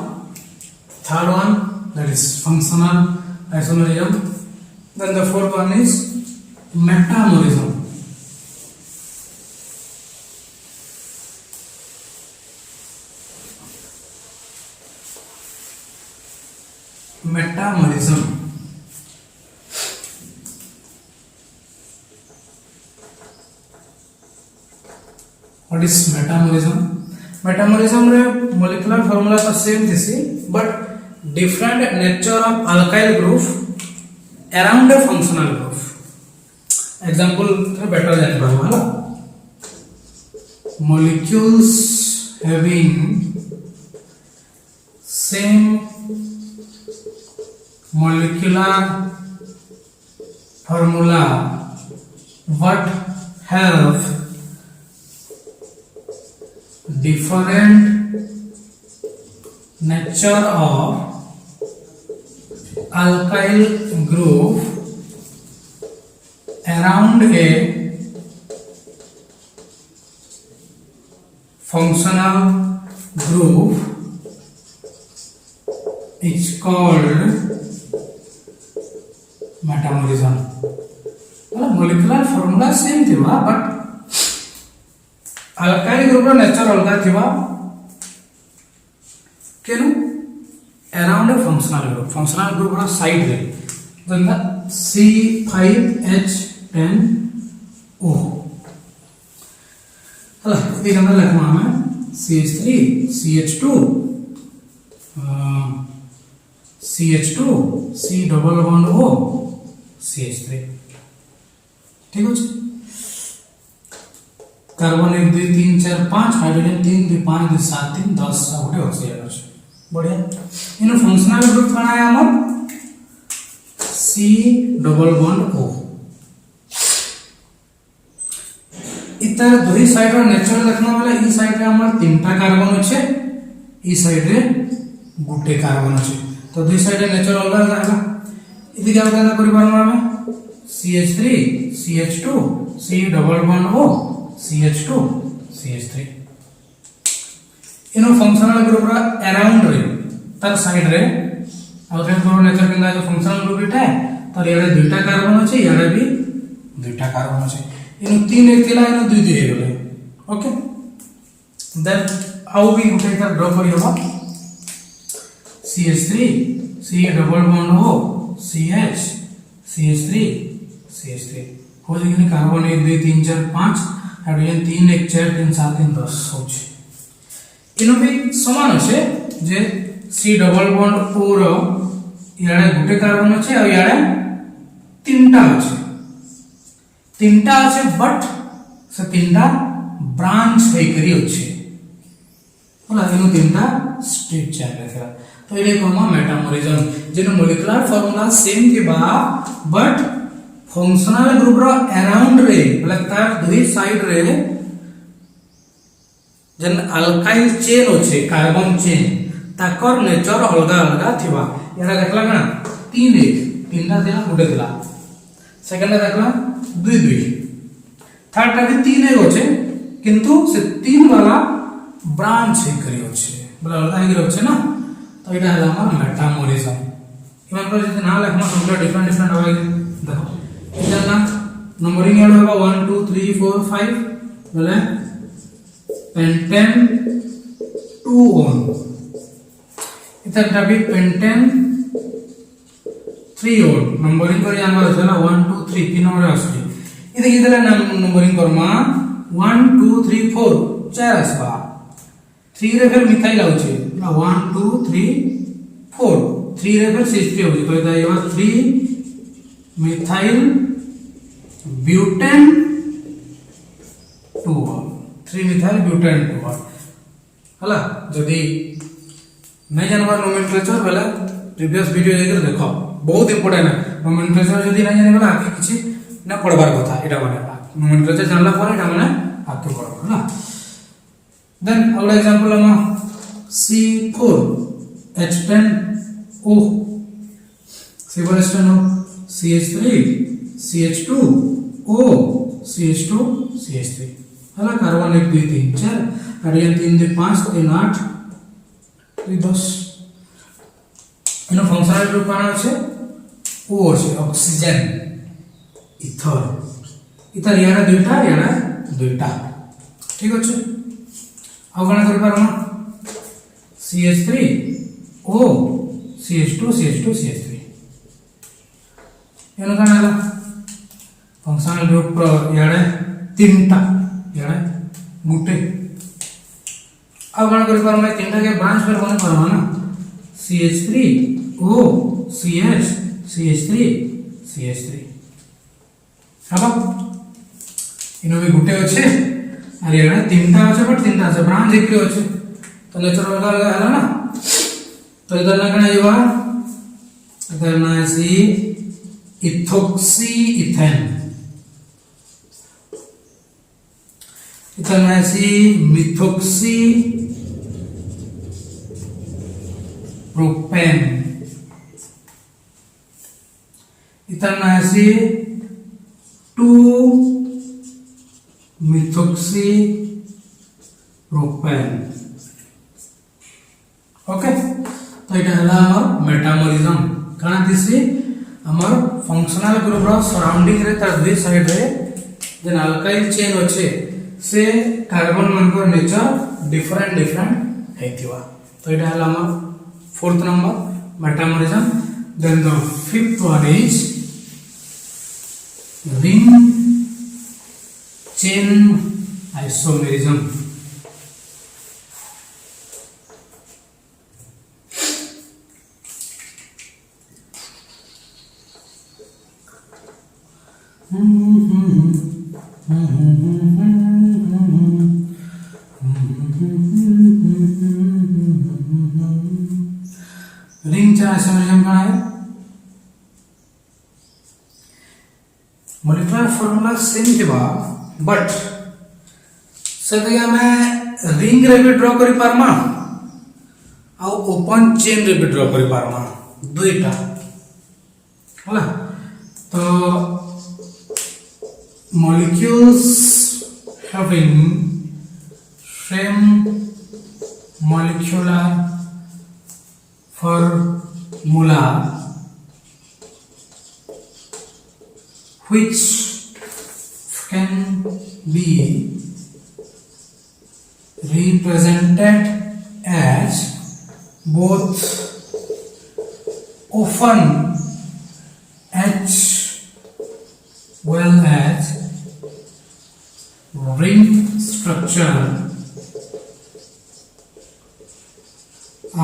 third one that is functional isomerism then the fourth one is metamerism metamerism what is metamerism metamerism रे molecular formula तो same दिसी but different nature of alkyl group around a functional group example better than hala molecules having same molecular formula but have different nature of alkyl group around a functional group is called metabolism. Molecular formula same थिबा but alkyl group रो nature अलगा थिबा केनु around a functional group रो side रे जंदा C5H10O हला इदी हमरा लिखमा हमें CH3 CH2 CH2 C double bond O CH3 ठीक है कार्बन 1 2 3 4 5 हाइड्रोजन 3 2 5 2 7 3 10 गोटे ऑक्सीजन अछि बढ़िया इन फंक्शनल ग्रुप कना है हमर C डबल बॉन्ड O इतर दुई साइड रो नेचर देखना वाला ई साइड रे हमर तीनटा कार्बन अछि ई साइड रे गुटे कार्बन अछि तो दुई साइड रे नेचर अलग रहला इदी क्या करना करि बार हम CH3 CH2 C double bond O CH2 CH3 इनो फंक्शनल ग्रुप रा अराउंड रे तर साइड रे आउटर ग्रुप नेचर केना जो फंक्शनल ग्रुप इटा तर यारे दुईटा कार्बन अछि यारे भी दुईटा कार्बन अछि इनो 3 एक थिला इनो 2 2 हे गेले ओके देन आउ भी उठे तर ड्रॉ करि होबा CH3 C double bond O CH CH3 CH3 हो जाएगी कार्बन 1 2 3 4 5 हाइड्रोजन 3 1 4 3 7 3 10 होची इनो भी समान আছে जे C डबल बॉन्ड O रो याडे गुटे कार्बन আছে और याडे तीनटा আছে बट से तीनटा ब्रांच है करी আছে होला इनो तीनटा स्टेट चेन रखा तो ये कोमा मेटामोरिज्म जेनो मोलिकुलर फार्मूला सेम थिबा बट फंक्शनल ग्रुप रो अराउंड रे मतलब तार दुई साइड रे जन अल्काइल चेन होचे कार्बन चेन ताकर नेचर अलगा अलगा थिबा यारा देखला ना 3 1 तीनटा देला गुटे देला सेकंड देखला 2 2 थर्ड टा भी 3 1 होचे किंतु से 3 वाला ब्रांच है करी होचे मतलब अलगा ही होचे ना तो इटा हला हमर मेटामोरिज्म इमान पर जति ना लिखमा सबटा डिफरेंट डिफरेंट होय देखो इधर ना नंबरिंग ऐड होगा 1 2 3 4 5 बोले पेंटेन 2 on इधर भी पेंटेन 3 on नंबरिंग कर जानवर है ना 1 2 3 तीन नंबर आसली इधर इधर नंबरिंग करमा 1 2 3 4 चार आसबा 3 रे फिर मिथाइल आउचे 1 2 3 4 3 रे फिर CH3 होची तो इधर ये 3 मिथाइल ब्यूटेन 2 3 मिथाइल ब्यूटेन 2 हला जदी नै जानवर नोमेनक्लेचर बेला प्रीवियस वीडियो देकर देखो बहुत इंपोर्टेंट है नोमेनक्लेचर जदी नै जाने बेला आके किछि ना पढ़बार कथा एटा माने नोमेनक्लेचर जानला पर एटा माने आके पढ़ो हला देन अगला एग्जांपल हम C4H10O C4H10O CH3 CH2O CH2 CH3 हला कार्बन 1 2 3 4 हाइड्रोजन 3 2 5 3 8 3 10 इनो फंक्शनल ग्रुप काना আছে O আছে ऑक्सीजन इथर यारा दुईटा ठीक আছে आ गणना करि पारमा CH3O CH2 CH2 CH3 एनो काना हला फंक्शनल ग्रुप याडे तीनटा याडे गुटे आ गणना करि पारमा तीनटा के ब्रांच पर बने पारमा ना CH3O CH CH3 CH3 हबा इनो भी गुटे अछि अरे याडे तीनटा अछि बट तीनटा अछि ब्रांच एकरे अछि तो नेचर अलग अलग हला ना तो इधर ना कना जेबा इधर ना सी इथोक्सी इथेन इधर ना सी मिथोक्सी प्रोपेन इधर ना सी टू मिथॉक्सी प्रोपेन। ओके, तो ये हला मेटामोरिज्म काना दिसी हमर फंक्शनल ग्रुप रो सराउंडिंग रे तार दुई साइड रे जेन अल्काइल चेन अछि से कार्बन मन को नेचर डिफरेंट डिफरेंट हेतिवा। तो ये हला हमर fourth number metamerism. Then the fifth one is ring chain isomerism. Ring chain isomerism क्या है? मॉलिक्यूलर फॉर्मूला सेम थिबा बट से में रिंग रे भी ड्रॉ करि पारमा आ ओपन चेन रे भी ड्रॉ करि पारमा दुईटा होला। तो molecules having same molecular formula which can be represented as both open H well as ring structure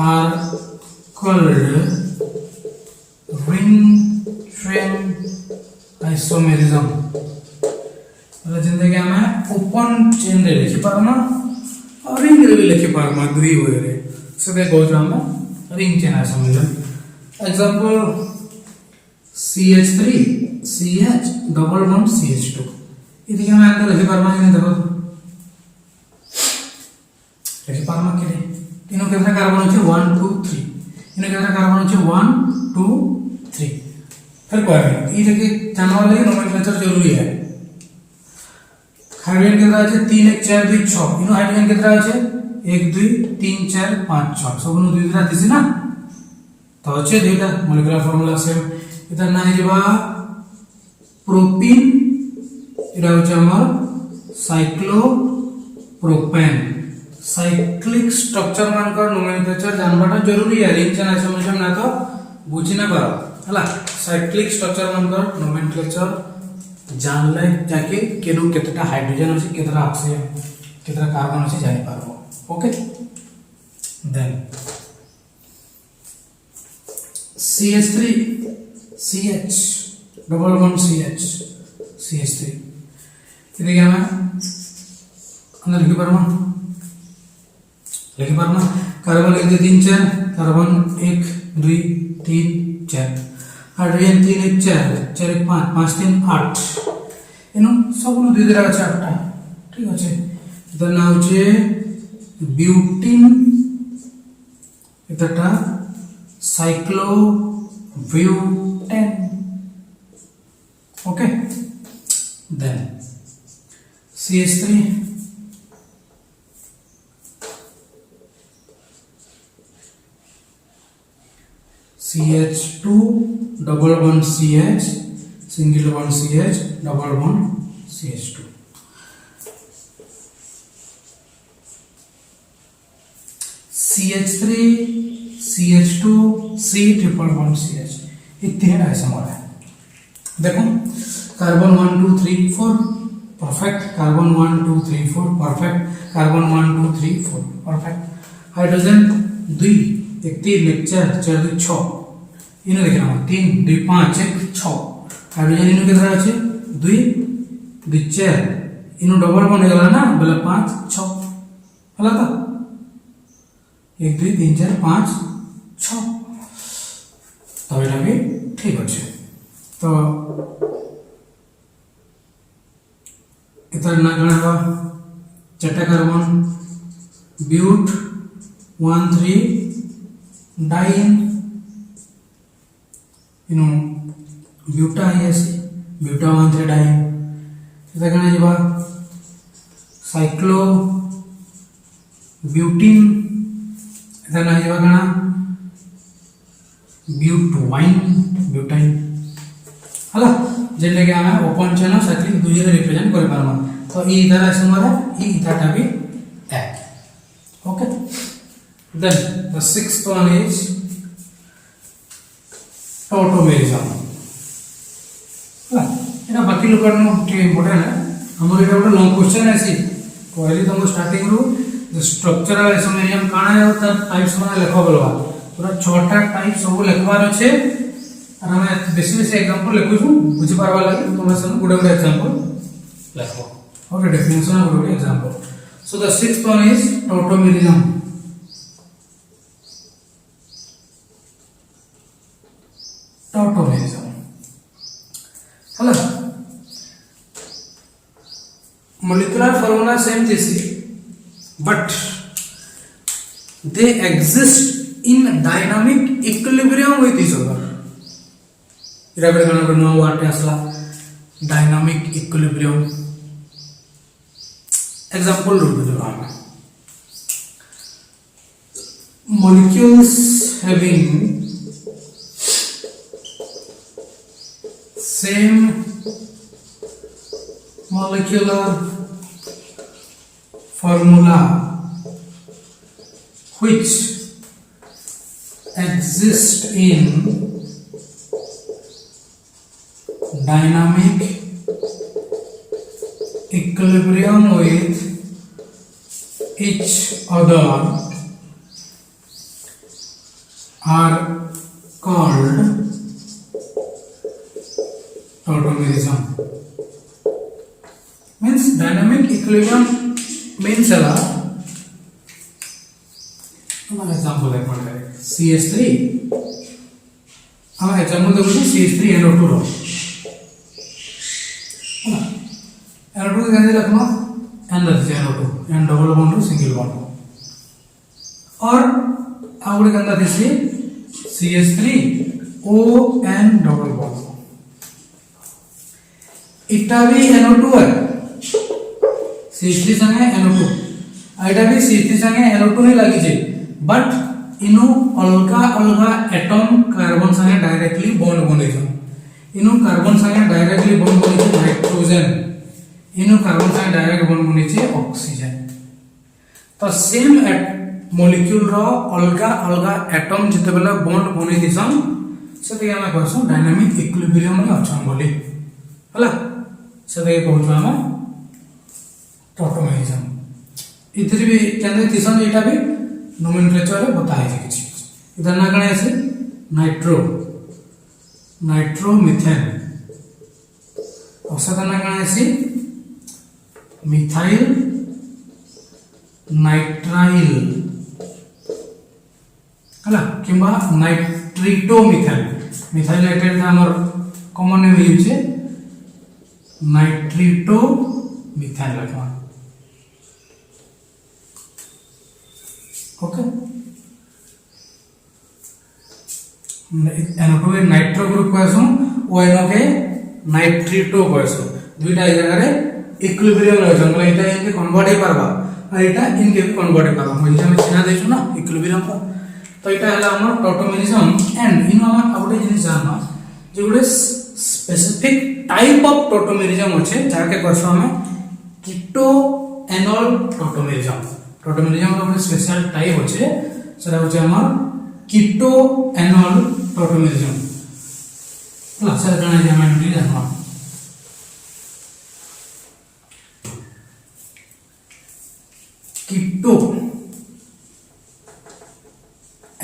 are called ring chain isomerism। मतलब जिंदगी में ओपन चेन रे लिखि पारमा और रिंग रे भी लिखि पारमा दुई होय रे से कहौ हम ring chain isomerism. Example CH3 CH double bond CH2 इति के मैं अंदर लिखि पारमा कि देखो लिखि पारमा के तीनों केतना कार्बन अछि 1 2 3 इने केतना कार्बन अछि 1 2 3 फिर कोई ई देखि जानवा लगे नोमेनक्लेचर जरूरी है। हाइड्रोजन केतना अछि 3 1 4 2 6 इनो हाइड्रोजन केतना अछि 1 2 3 4 5 6 सब नु दुई दुटा दिसि ना तो अछि दुईटा मॉलिक्यूलर फार्मूला सेम इधर ना हिजबा प्रोपीन इरा होचे हमर साइक्लोप्रोपेन। साइक्लिक स्ट्रक्चर मान का नोमेनक्लेचर जानबाटा जरूरी है। रिंग चेन आइसोमेरिज्म ना तो बुझी ना पारो हला। साइक्लिक स्ट्रक्चर मान का नोमेनक्लेचर जानले जाके केनु केतटा हाइड्रोजन अछि केतटा ऑक्सीजन केतटा कार्बन अछि जानि पारबो। Okay, then CH3 CH double bond CH CH3 इधर क्या है अंदर लिखि पारमा कार्बन 1 2 3 4 कार्बन 1 2 3 4 हाइड्रोजन 3 1 4 4 1 5 5 3 8 इनो सब नु दुई दुटा अछि 8टा ठीक अछि। इधर ना होचे ब्यूटीन इधरटा cyclobutane. Okay, then CH3 CH2 double bond CH single bond CH double bond CH2 CH3 CH2 C triple bond CH ये तीन आइसोमर है। देखो carbon 1 2 3 4 perfect, carbon 1 2 3 4 perfect, carbon 1 2 3 4 perfect. Hydrogen 2 1 3 1 4 4 2 6 इनो देखना 3 2 5 1 6 हाइड्रोजन इनो केतना अछि 2 2 4 इनो डबल बॉन्ड हो गला ना बोले 5 6 हला तो 1 2 3 4 5 6 तब एटा भी ठीक अछि। तो इधर ना गणवा चटा कार्बन ब्यूट 1 3 डाइन ब्यूटा है ऐसे ब्यूटा 1 3 डाइन এটা কানা যাবা সাইক্লো ब्यूटीन এটা না যাবা কানা ब्यूटाइन हला जेने के हमें ओपन चेन साथी दुई रे रिप्रेजेंट कर पारमा तो ई इधर आसे मारे ई इधरटा भी है okay then the sixth one is tautomerism एटा बाकी लोग करनो के इम्पोर्टेंट है हमर एटा ଗୋଟେ लॉन्ग क्वेश्चन आसी कहली तुमको स्टार्टिंग रू स्ट्रक्चरल एसोमेरियम काना है त टाइप्स माने लेखो बोलवा पूरा 6टा टाइप सब लेखबार अछि और हमें बेसी एग्जांपल लिखुछु बुझि पारबा लागि तुम सब गुडे गुडे एग्जांपल लिखो ओके डेफिनेशन गुडे गुडे example so the sixth one is tautomerism हला molecular formula same this but they exist in dynamic equilibrium with each other ira bere gana no what asla dynamic equilibrium example do hame molecules having same molecular formula which exist in dynamic equilibrium with each other are called tautomerism means dynamic equilibrium means ala हमारा example है पढ़ रहे CH3 हमारा example देखो CH3 NO2 रो NO2 के अंदर रखना N रख NO2 N double bond to single bond और आउट के अंदर दिसे CH3 ON डबल बॉन्ड इटा भी NO2 है CH3 संगे NO2 आइटा भी CH3 संगे NO2 ही लगी छे बट इनु अलगा अलगा एटम कार्बन संगे डायरेक्टली बॉन्ड बने छ इनु कार्बन संगे डायरेक्टली बॉन्ड बने छ नाइट्रोजन इनु कार्बन संगे डायरेक्ट बॉन्ड बने छ ऑक्सीजन तो सेम मॉलिक्यूल रो अलगा अलगा एटम जते बेला बॉन्ड बने दिसन सेते हम कहसु डायनामिक इक्विलिब्रियम में अछन बोली हला सेते कहू हम टॉटोमेरिज्म इधर भी केंद्र दिसन एटा भी नोमेनक्लेचर रे बताए जे किछि इधर ना कने আছে नाइट्रोमीथेन और साथ ना कने আছে मिथाइल नाइट्राइल हला किबा नाइट्रिटोमीथेन मिथाइल नाइट्राइल का हमर कॉमन नेम यूज है नाइट्रिटोमीथेन लखवा ओके NO2 के नाइट्रो ग्रुप कहसु ONO के नाइट्रिटो कहसु दुईटा जगह रे इक्विलिब्रियम रहछ मतलब एटा इनके कन्वर्ट हे परबा और एटा इनके भी कन्वर्ट हे परबा म्हणजे हम चिन्ह देछु ना इक्विलिब्रियम को तो एटा हला हमर टॉटोमेरिज्म एंड इन हम आउटे जिनिस जानना जे गुडे स्पेसिफिक टाइप ऑफ टॉटोमेरिज्म होछे जाके कहसु हम कीटो एनॉल टॉटोमेरिज्म टॉटोमेरिज्म रो स्पेशल टाइप होचे सेटा होचे हमर कीटो एनॉल टॉटोमेरिज्म प्लस सर गणा जे हम डी जानवा कीटो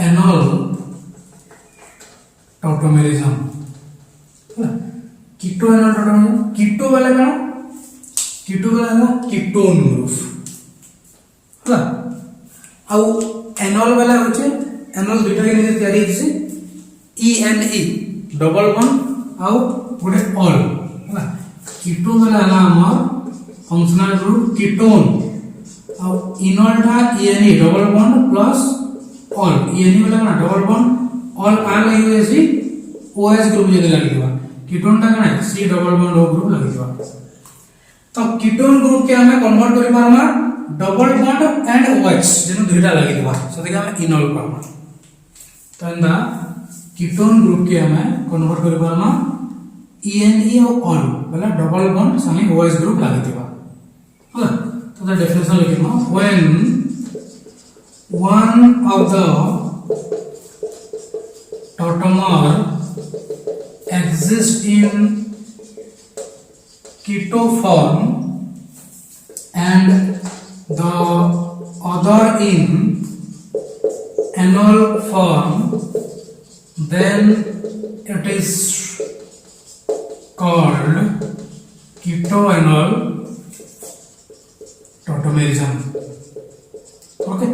एनॉल टॉटोमेरिज्म कीटो एनॉल टॉटोमेरिज्म कीटो वाला कण कीटो वाला कीटोन ग्रुप हला आउ एनॉल वाला होचे एनॉल दुटा के नीचे तयारी होचे ENE डबल बॉन्ड आउ गोटे ऑल हला कीटो वाला हला हमर फंक्शनल ग्रुप कीटोन आउ इनॉल टा ENE double bond plus all ENE वाला ना डबल बॉन्ड ऑल आर लगी हुई है OH ग्रुप जे लगी हुआ कीटोन टा कना C double bond O group लगी हुआ तो कीटोन ग्रुप के हमें कन्वर्ट करि पारमा डबल बॉन्ड एंड OH जेनु दुईटा लागि दिबा सते के हमें इनॉल पारमा तो एंदा कीटोन ग्रुप के हमें कन्वर्ट करि पारमा ENE और ऑल बोला डबल बॉन्ड संगे OH ग्रुप लागि दिबा होला तो द डेफिनेशन लिखिमा when one of the tautomer exists in keto form and the other in enol form, then it is called ketoenol tautomerism. Okay,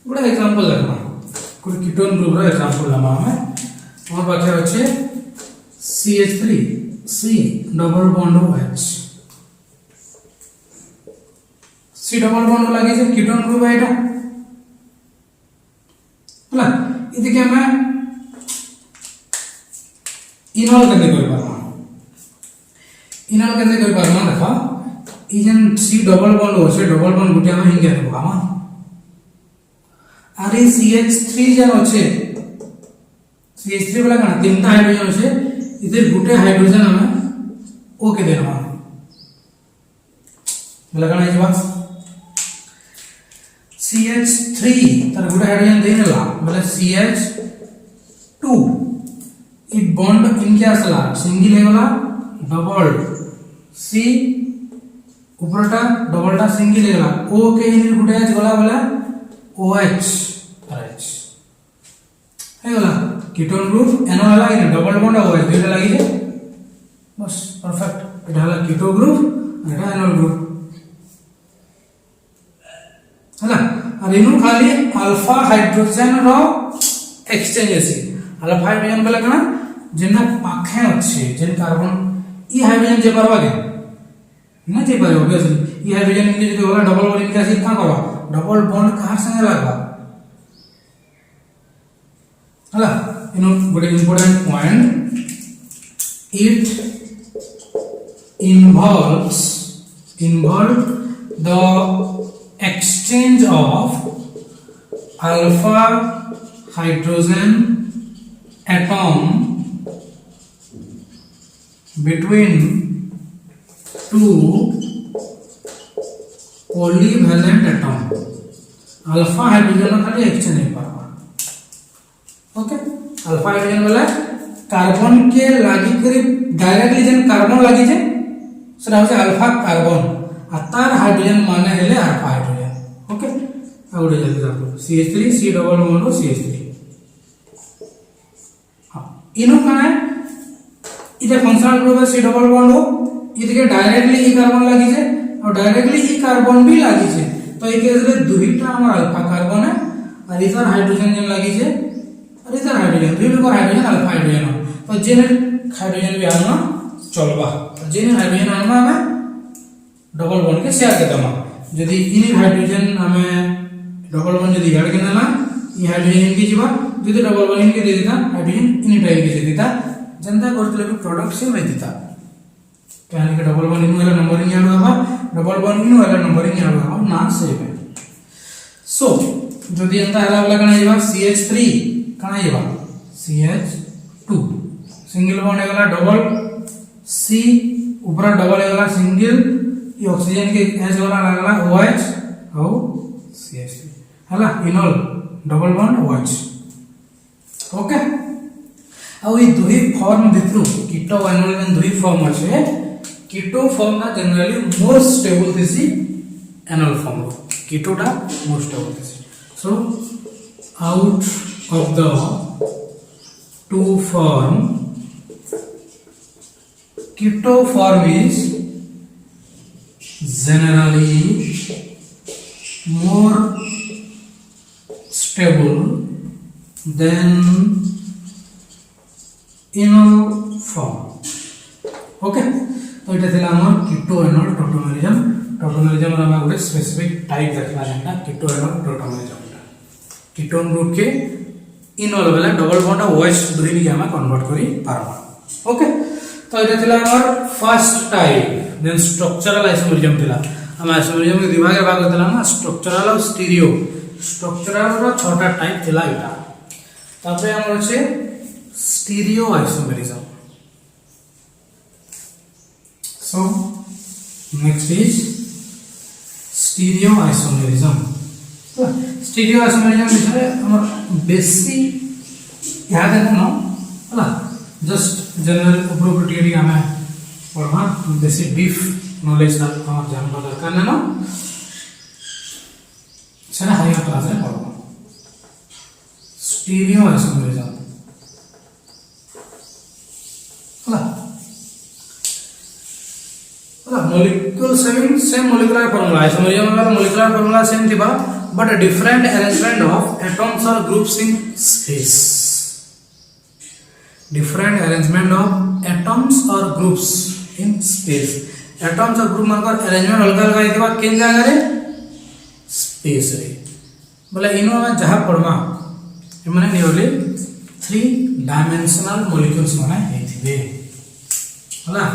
good example लगना कोई कीटोन ग्रुप रो example लमा हमें हमर पाखे अछि CH3 C double bond OH C double bond लागि जे ketone group है एटा होला इति के हमें इनॉल केते कर पारमा देखा ई जन C डबल बॉन्ड हो से डबल बॉन्ड गुटिया में हिंगे देबो हम आरे CH3 जन अछि CH3 वाला कना तीनटा हाइड्रोजन अछि इधर गुटे हाइड्रोजन हमें O के देना बोला कना इस बात CH3 तर गुटे हाइड्रोजन देनेला बोले CH2 ई बॉन्ड इन क्या असला सिंगल है वाला डबल C ऊपरटा डबलटा सिंगल है वाला O के इन गुटे आज गला बोला OH RH है वाला कीटोन ग्रुप एनोल वाला इन डबल बॉन्ड OH दुइटा लागि जे बस परफेक्ट एटा हला कीटो ग्रुप एटा एनोल ग्रुप हला और इनु खाली अल्फा हाइड्रोजन रो एक्सचेंज अछि अल्फा हाइड्रोजन बोले कना जेना पाखे अछि जेन कार्बन ई हाइड्रोजन जे परवा के ना जे परवा ऑब्वियसली ई हाइड्रोजन इनके जे होला डबल बॉन्ड इनके asi का करवा डबल बॉन्ड कहां संगे लागबा हला इनो गोटे important point it involve the exchange of alpha hydrogen atom between two polyvalent atom alpha hydrogen खाली एक्सचेंज नहीं पावा ओके अल्फा हाइड्रोजन वाला कार्बन के लागि करी डायरेक्टली जन कार्बन लागि जे सेटा होसे अल्फा कार्बन आ तार हाइड्रोजन माने हेले अल्फा हाइड्रोजन ओके आउडे जल्दी जाको CH3 C double bond CH3 हां इनो काने इते फंक्शनल ग्रुप है C डबल बॉन्ड हो इते डायरेक्टली ई कार्बन लागि जे और डायरेक्टली ई कार्बन भी लागि जे तो एक केस रे दुईटा हमर अल्फा कार्बन है और इधर हाइड्रोजन जन लागि जे और इधर हाइड्रोजन दुई को हाइड्रोजन अल्फा हाइड्रोजन तो जेन हाइड्रोजन भी आना चलबा जेन हाइड्रोजन आना में डबल बॉन्ड के शेयर के दमा यदि इन हाइड्रोजन हमें डबल बॉन्ड यदि ऐड करना ई हाइड्रोजन इनके जीवा यदि डबल बॉन्ड इनके दे देता हाइड्रोजन इन टाइप के दे देता जनता करतले भी प्रोडक्ट सेम है देता कहने के डबल बॉन्ड इन वाला नंबरिंग याद होगा डबल बॉन्ड इन वाला नंबरिंग याद होगा ना सेम है सो यदि अंत हला वाला कना जीवा CH3 कना जीवा CH2 सिंगल बॉन्ड है वाला डबल C ऊपर डबल है वाला सिंगल ये ऑक्सीजन के H वाला लागला OH और CH3 हला इनॉल डबल बॉन्ड OH ओके और ये दुई फॉर्म भितरु कीटो एनोल में दुई फॉर्म আছে कीटो फॉर्म ना जनरली मोर स्टेबल दिसी एनोल फॉर्म कीटो टा मोर स्टेबल दिसी so out of the two form keto form is generally more stable than enol form okay तो इटा थिला हमर कीटो एनोल टोटोमेरिज्म रा हम गुटे स्पेसिफिक टाइप देखला जेंटा कीटो एनोल टोटोमेरिज्म कीटोन ग्रुप के इनोल वाला डबल बॉन्ड OH दुई के हम कन्वर्ट करी पारबा ओके तो এটা ଥିଲା আমার first type then structural isomerism ଥିଲା हम आइसोमेरिजम के विभाग भाग होता ना स्ट्रक्चरल और स्टीरियो स्ट्रक्चरल रो छोटा टाइप थिला इटा तापरे हमर আছে stereo isomerism so next is stereo isomerism stereo isomerism विषय हमर बेसी याद है ना होला जस्ट जनरल प्रोपर्टी हमें पढ़वा बेसी डीप नॉलेज ना हम जानबा दरकार ना सेना हायर क्लास रे पढ़वा स्टीरियो आइसोमेरिजम होला होला molecules having same molecular formula isomerism वाला मॉलिक्यूलर फार्मूला सेम थिबा but a different arrangement of atoms or groups in space different arrangement of atoms or groups in space atoms और group मानकर arrangement अलग अलग आइथिबा केन जगह रे space रे बोले इनो में जहां पढ़मा माने नियरली 3 डायमेंशनल मॉलिक्यूल्स माने हेथिबे होला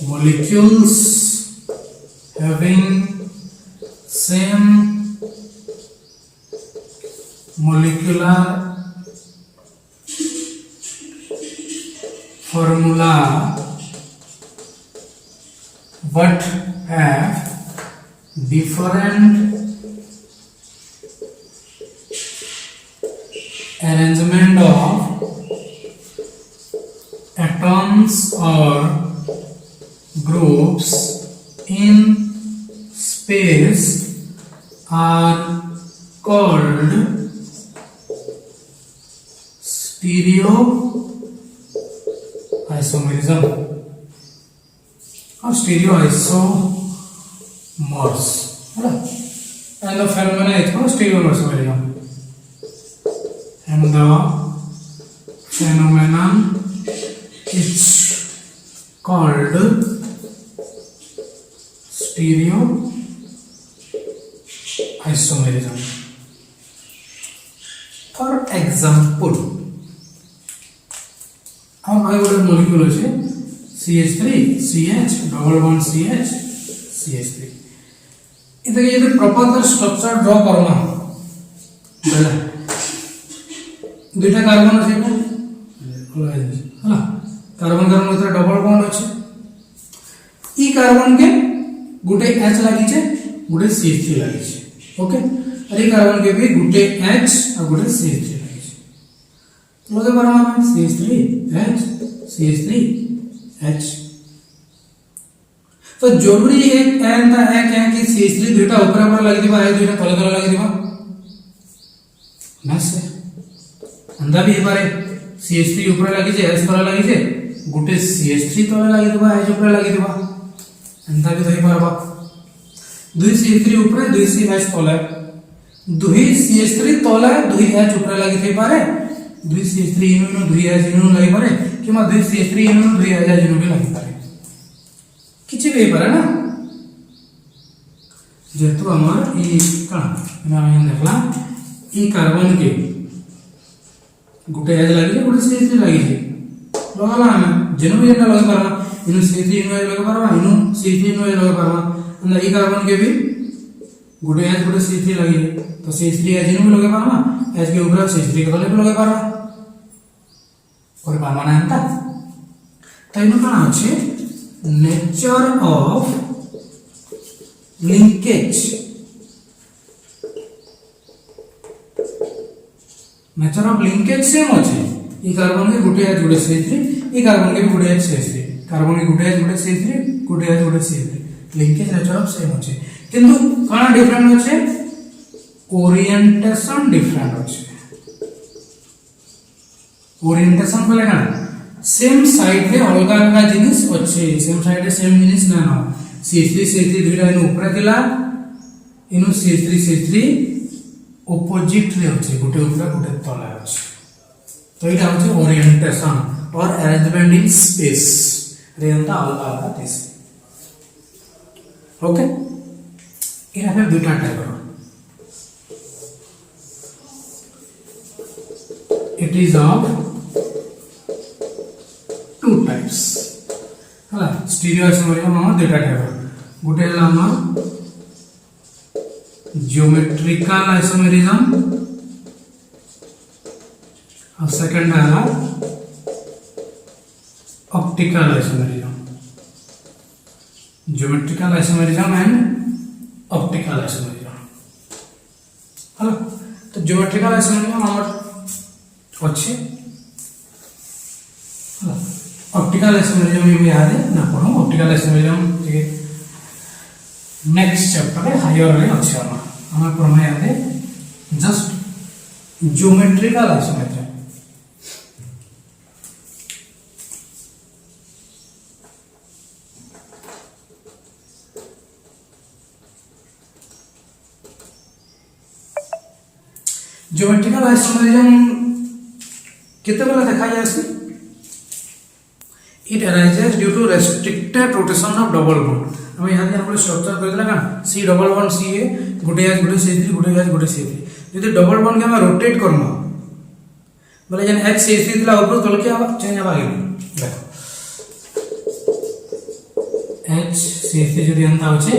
molecules having same molecular formula but have different arrangement of atoms or groups in space are called stereo isomerism or stereo isomers and the phenomena is called stereo isomerism and the phenomenon is called stereo isomerism for example हम आगे ଗୋଟେ molecule ଅଛି CH3 CH double bond CH CH3 इधर ये proper structure draw करना बेला दुईटा carbon আছে না होला कार्बन कार्बन ভিতরে डबल बॉन्ड আছে ई कार्बन के गुटे H लागि छे गुटे CH3 लागि छे ओके और ई कार्बन के भी गुटे H और गुटे CH3 लागि छे लगे परमाणु में CH3 H CH3 H तो जरूरी एक एंड है क्या कि CH3 दुटा ऊपर ऊपर लागि दिबा है दुटा तले तले लागि दिबा बस अंदा भी पारे CH3 ऊपर लागि छे H तले लागि छे गुटे CH3 तले लागि दिबा H ऊपर लागि दिबा अंदा भी धरि पारबा दुई CH3 ऊपर दुई CH तले दुई CH3 तले दुई H ऊपर लागि थई पारे दुई CH3 इनु दुई H इनु लागि पारे किमा दुई CH3 इनु दुई H इनु भी लागि पारे किछि भी पारे ना जेतु हमर ई कण हम देखला ई कार्बन के गुटे H लागि गुटे CH3 लागि लगाला हम जेनु भी एटा लगे पारबा इनु CH3 इनु लगे पारबा इनु CH3 इनु लगे पारबा अंदर ई कार्बन के भी गुटे H गुटे CH3 लागि तो CH3 H इनु लगे पारबा H के ऊपर CH3 के तले भी लगे पारबा और पारबा ना अंता तो इनु कना अछि nature of linkage nature of linkage same अछि ई कार्बन के गुटे H गुटे CH3 ई कार्बन के भी गुटे H CH3 कार्बन के गुटे H Gute CH3 Gute H Gute CH3 linkage nature of same अछि किंतु काना डिफरेंट अछि ओरिएंटेशन डिफरेंट अछि ओरिएंटेशन बोले काना सेम साइड रे अलग अलग जिनिस अछि सेम साइड रे सेम जिनिस ना न CH3 CH3 दुइटा इन ऊपर दिला इनु CH3 ऑपोजिट रे अछि गुटे ऊपर गुटे तले अछि तो इटा होछि ओरिएंटेशन और अरेंजमेंट इन स्पेस रेंता अलग अलग दिस ओके इरा फिर दुटा टाइप रो it is of two types हला स्टीरियो आइसोमेरिज्म हम दुटा टाइप गुटे हला हम ज्योमेट्रिकल आइसोमेरिज्म और सेकंड है optical isomerism geometrical isomerism and optical isomerism हला तो ज्योमेट्रिकल आइसोमेरिज्म हमर अच्छे ऑप्टिकल आइसोमेरिज्म में याद है ना पढ़ो ऑप्टिकल आइसोमेरिज्म के नेक्स्ट चैप्टर है हायर रे अच्छे हमें पढ़ना याद है just geometrical isomerism geometrical isomerism कितने बेला देखा जाए it arises due to restricted rotation of double bond हम यहाँ हम स्ट्रक्चर करदेला का सी डबल बॉन्ड सी ए गोटे गैस गोटे सी थ्री गोटे गैस गोटे सी थ्री यदि डबल बॉन्ड के हम रोटेट करना बोले जन एच सी थ्री दिला ऊपर तल के चेंज हवा के देखो एच सी थ्री जदी अंता होचे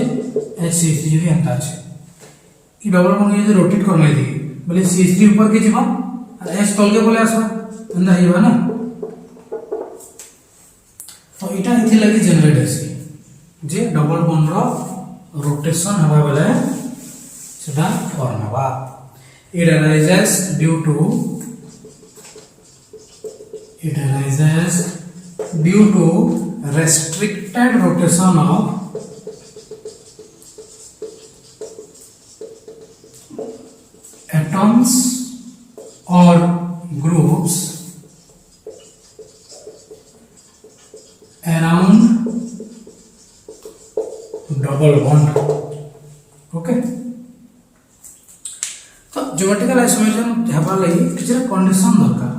एच सी थ्री जदी अंता होचे ई डबल बॉन्ड यदि रोटेट करना है बोले सी थ्री ऊपर के जीवा और एच तल के बोले आसवा अंदा हिबा ना तो इटा इथि लगी जनरेट है जे डबल बॉन्ड रो रोटेशन हवा बेले सेटा फॉर्म हवा it arises due to restricted rotation of atoms or groups around double bond okay तो ज्योमेट्रिकल आइसोमेरिज्म हेबा लगी किछरा कंडीशन दरकार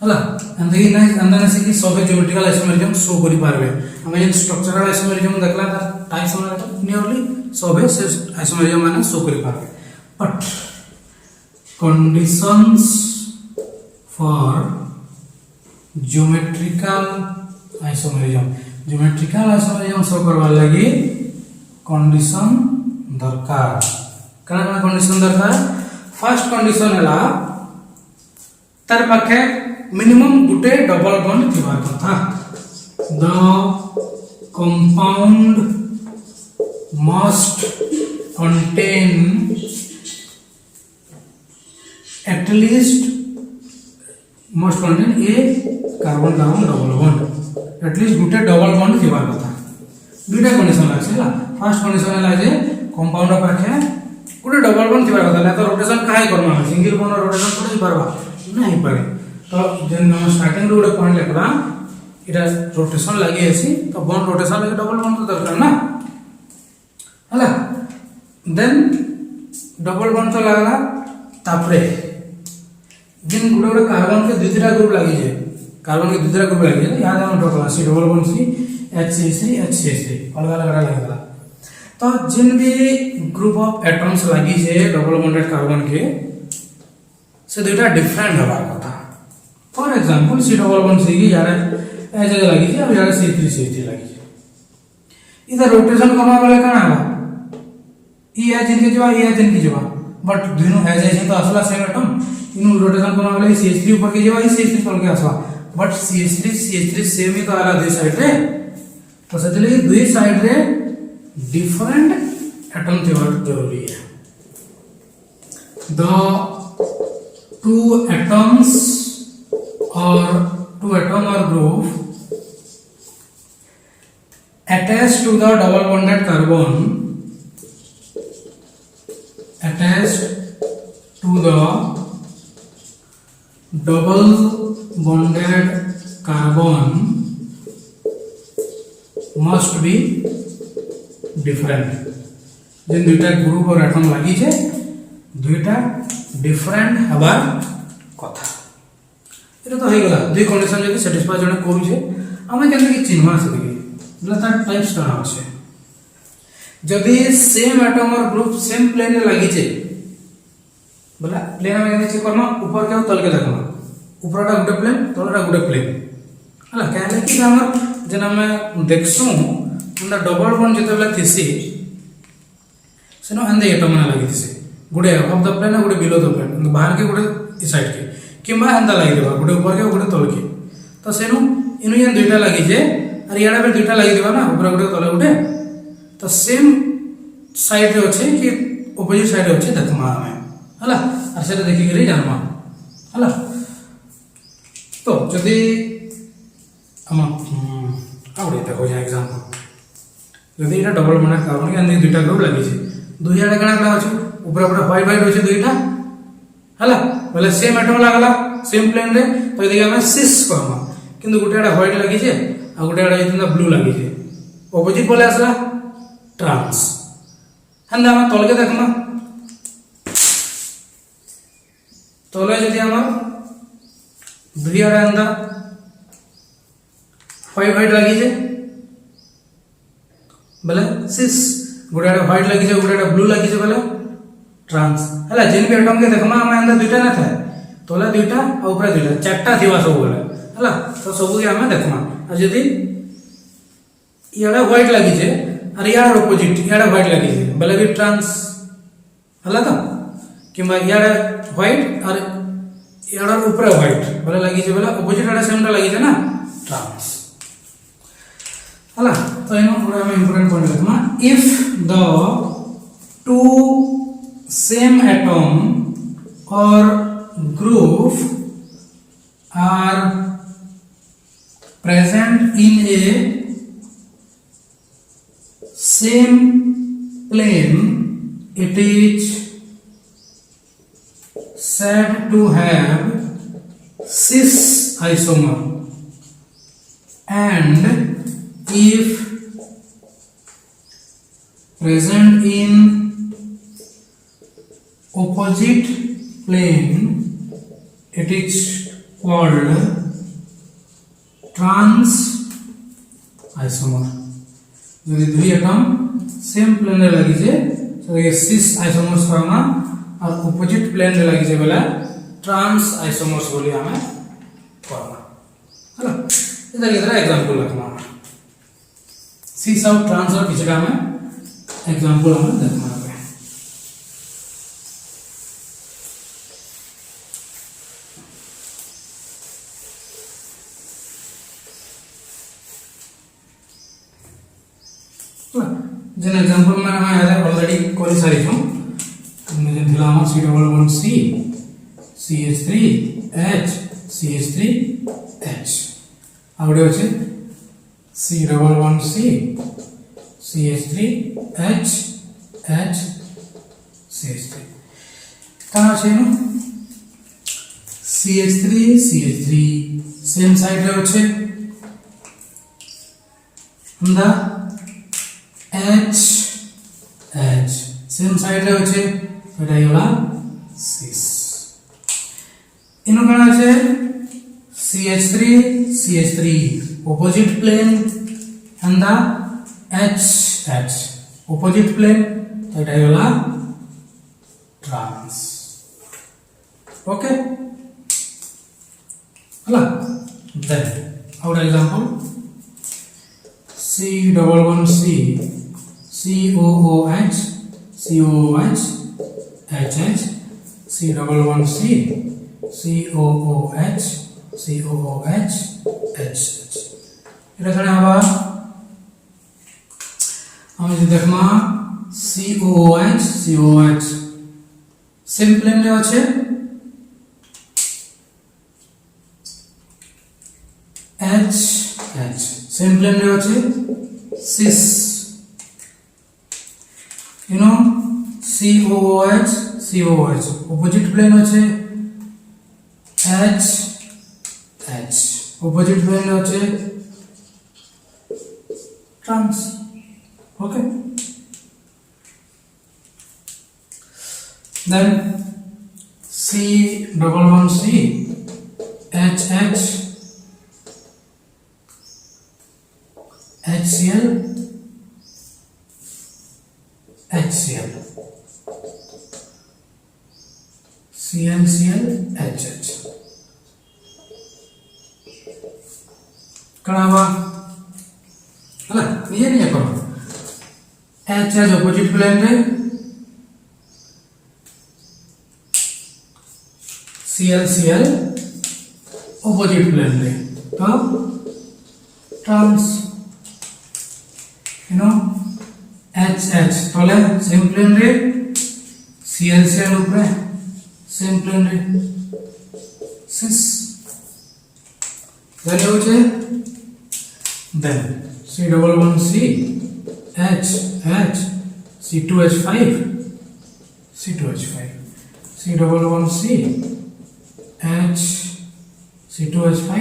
हला अंदे नै अंदर से कि सब ज्योमेट्रिकल आइसोमेरिज्म शो करि पारबे हम जे स्ट्रक्चरल आइसोमेरिज्म देखला त टाइप्स हम नियरली सब से आइसोमेरिज्म माने शो करि पारबे but conditions for geometrical isomerism show करवा लगी कंडीशन दरकार कना कंडीशन दरकार फर्स्ट कंडीशन हैला तार पाखे मिनिमम गुटे डबल बॉन्ड थिबार कथा the compound must contain at least must contain a carbon carbon double bond at least Gute double bond थिबार कथा दुटा कंडीशन लागसेला फर्स्ट कंडीशन हैला जे कंपाउंड पाखे गुटे डबल बॉन्ड थिबार कथा ना तो रोटेशन काहे करना सिंगल बॉन्ड रोटेशन कोइ परबा नहीं पारे तो जेन स्टार्टिंग रो गुटे पॉइंट लेखला इटा रोटेशन लागि अछि तो बॉन्ड रोटेशन लागि डबल बॉन्ड तो दरकार ना हला देन डबल बॉन्ड तो लागला तापरे जिन गुटे गुटे कार्बन के दुईटा ग्रुप लागि जे कार्बन के दुईटा ग्रुप लागि जे याद हम टोकला सी डबल बॉन्ड सी HCH3 अलग अलग लागला तो जिन भी ग्रुप ऑफ एटम्स लागि जे डबल बॉन्डेड कार्बन के से दुईटा डिफरेंट हवा कथा for example C double bond C की यार एज लागि जे और यार C3 लागि जे इधर रोटेशन करना वाला काना हवा ई एज इनके जवा ई एज इनके जवा बट दोनों एज एज तो असला सेम एटम इन रोटेशन करना वाला CH3 ऊपर के जवा ई CH3 तल के आसवा बट CH3 सेम ही तो आला दुई साइड रे तो सेतले दुई साइड रे डिफरेंट एटम थिबार जरूरी है the two atom or group attached to the double bonded carbon must be different जिन दुईटा ग्रुप और एटम लागि छे दुईटा डिफरेंट हबार कथा एटा तो हे गला दुई कंडीशन जदी सैटिस्फाई जने करू छे हमें केन कि चिन्हवा से देखि बोला तार टाइप्स कना होछे जदी सेम एटम और ग्रुप सेम प्लेन रे लागि छे बोला प्लेन में केन चेक करना ऊपर के तल के देखना ऊपरटा गुटे प्लेन तलटा गुटे प्लेन हला कहले कि हमर जेना में देखसु अंदर डबल बॉन्ड जेतेबेला थिसी सेनो अंदे एटम ना लागि थिसी गुडे अबव द प्लेन गुडे बिलो द प्लेन बाहर के गुडे इ साइड के किंबा अंदा लागि देबा गुडे ऊपर के गुडे तल के तो सेनो इनु ये दुइटा लागि जे और याडा पे दुइटा लागि देबा ना ऊपर गुडे तले गुडे तो सेम साइड रे अछि कि ऑपोजिट साइड रे अछि देखमा हमें हला और सेटा देखि के जानमा हला तो जदि हम आउडे देखो जे एग्जांपल जदि एटा डबल बना कार्बन के अंदर दुइटा ग्रुप लागि छै दुइयाडा कणा कणा अछि ऊपर ऊपर व्हाइट व्हाइट अछि दुइटा हला बोले सेम एटम लागला सेम प्लेन रे तो देखि हम सिस कहमा किंतु गुटेडा व्हाइट लागि छै आ गुटेडा इतना ब्लू लागि छै ऑपोजिट बोले असला ट्रांस हंदा हम तोल के देखमा तोले जदि हम दुइयाडा अंदर व्हाइट व्हाइट लागि छै बोले सिस गुटेडा व्हाइट लागि छै गुटेडा ब्लू लागि छै बोले ट्रांस हला जेन भी एटम के देखमा हम अंदर दुइटा ना था तोला दुइटा आ ऊपर दुइटा चारटा थिवा सब बोले हला तो सब के हम देखमा आ जदि याडा व्हाइट लागि छै और यार ऑपोजिट याडा व्हाइट लागि छै बोले भी ट्रांस हला तो किंबा याडा व्हाइट और याडा ऊपर व्हाइट बोले लागि छै बोले ऑपोजिट याडा सेम लागि छै ना ट्रांस हला तो इनो पूरा में इंपोर्टेंट पॉइंट देखमा if the two same atom or group are present in a same plane it is said to have cis isomer and if present in opposite plane it is called trans isomer যদি দুই atom same plane रे लागि छै तो ये सिस isomers कहमा और opposite plane रे लागि छै बोला ट्रांस आइसोमर्स बोली हमें कहमा हला इधर इधर एग्जांपल रखना सिस और ट्रांस और किछटा में एग्जांपल हमें देखना है जन एग्जांपल में हम ऑलरेडी कर सारी छो जे दिला हम C11C CH3H CH3H आउडे अछि C11C CH3H H CH3 कहां छै नु CH3 सेम साइड रे अछि हमरा H सेम साइड रे अछि एटा होला सिस इनो कणा छै CH3 opposite plane and the H opposite plane एटा होला trans okay हला then our example C11C COOH HH C11C COOH HH এটা কানে হবা আমি যদি দেখমা COOH সেম প্লেন রে আছে HH सेम प्लेन रे আছে cis you know COOH opposite plane আছে HH opposite plane আছে trans okay then C11C HH HCl CnCl HH कणा हवा हला निजे निजे करो एच एच ऑपोजिट प्लेन रे सीएल सीएल ऑपोजिट प्लेन रे तो ट्रांस एच एच तले सेम प्लेन रे सीएल सीएल ऊपर सेम प्लेन रे सिस then हो जाए then C11C H H C2H5 C2H5 C11C H C2H5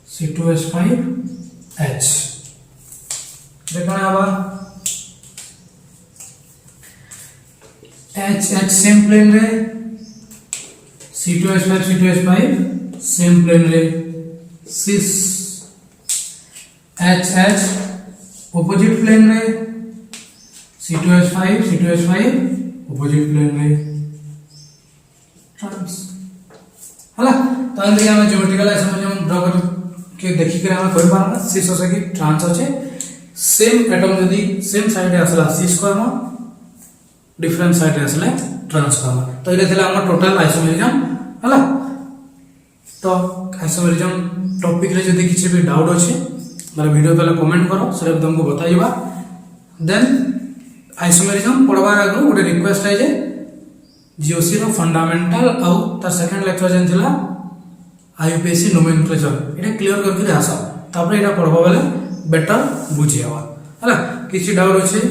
C2H5 H देखना है अब H H सेम प्लेन रे C2H5 C2H5 सेम प्लेन रे सिस H H ऑपोजिट प्लेन रे C2H5 C2H5 ऑपोजिट प्लेन रे ट्रांस हला तो अंदर हम ज्योमेट्रिकल समझ हम ड्रा कर के देखि के हम कहि पारना सिस होसे कि ट्रांस होचे सेम एटम यदि सेम साइड आसला सिस को हम डिफरेंट साइड आसले ट्रांस को हम तो इरे थिला हम टोटल आइसोमेरिज्म हला तो आइसोमेरिज्म टॉपिक रे जदी किछि भी डाउट अछि मारे वीडियो तले कमेंट करो सर तुमको बताइबा देन आइसोमेरिज्म पढ़वार आगु गोटे रिक्वेस्ट है जे जीओसी रो फंडामेंटल आउ तार सेकंड लेक्चर जेन थिला आईयूपीएससी नोमेनक्लेचर एटा क्लियर करके आसा तापर एटा पढ़बा बेले बेटर बुझी हवा हला किछि डाउट अछि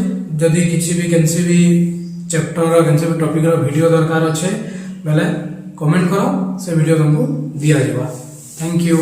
जदी किछि भी कैंसी भी चैप्टर रो कैंसी भी टॉपिक रो वीडियो दरकार अछि बेले कमेंट करो से वीडियो तुमको दिया जावा थैंक यू।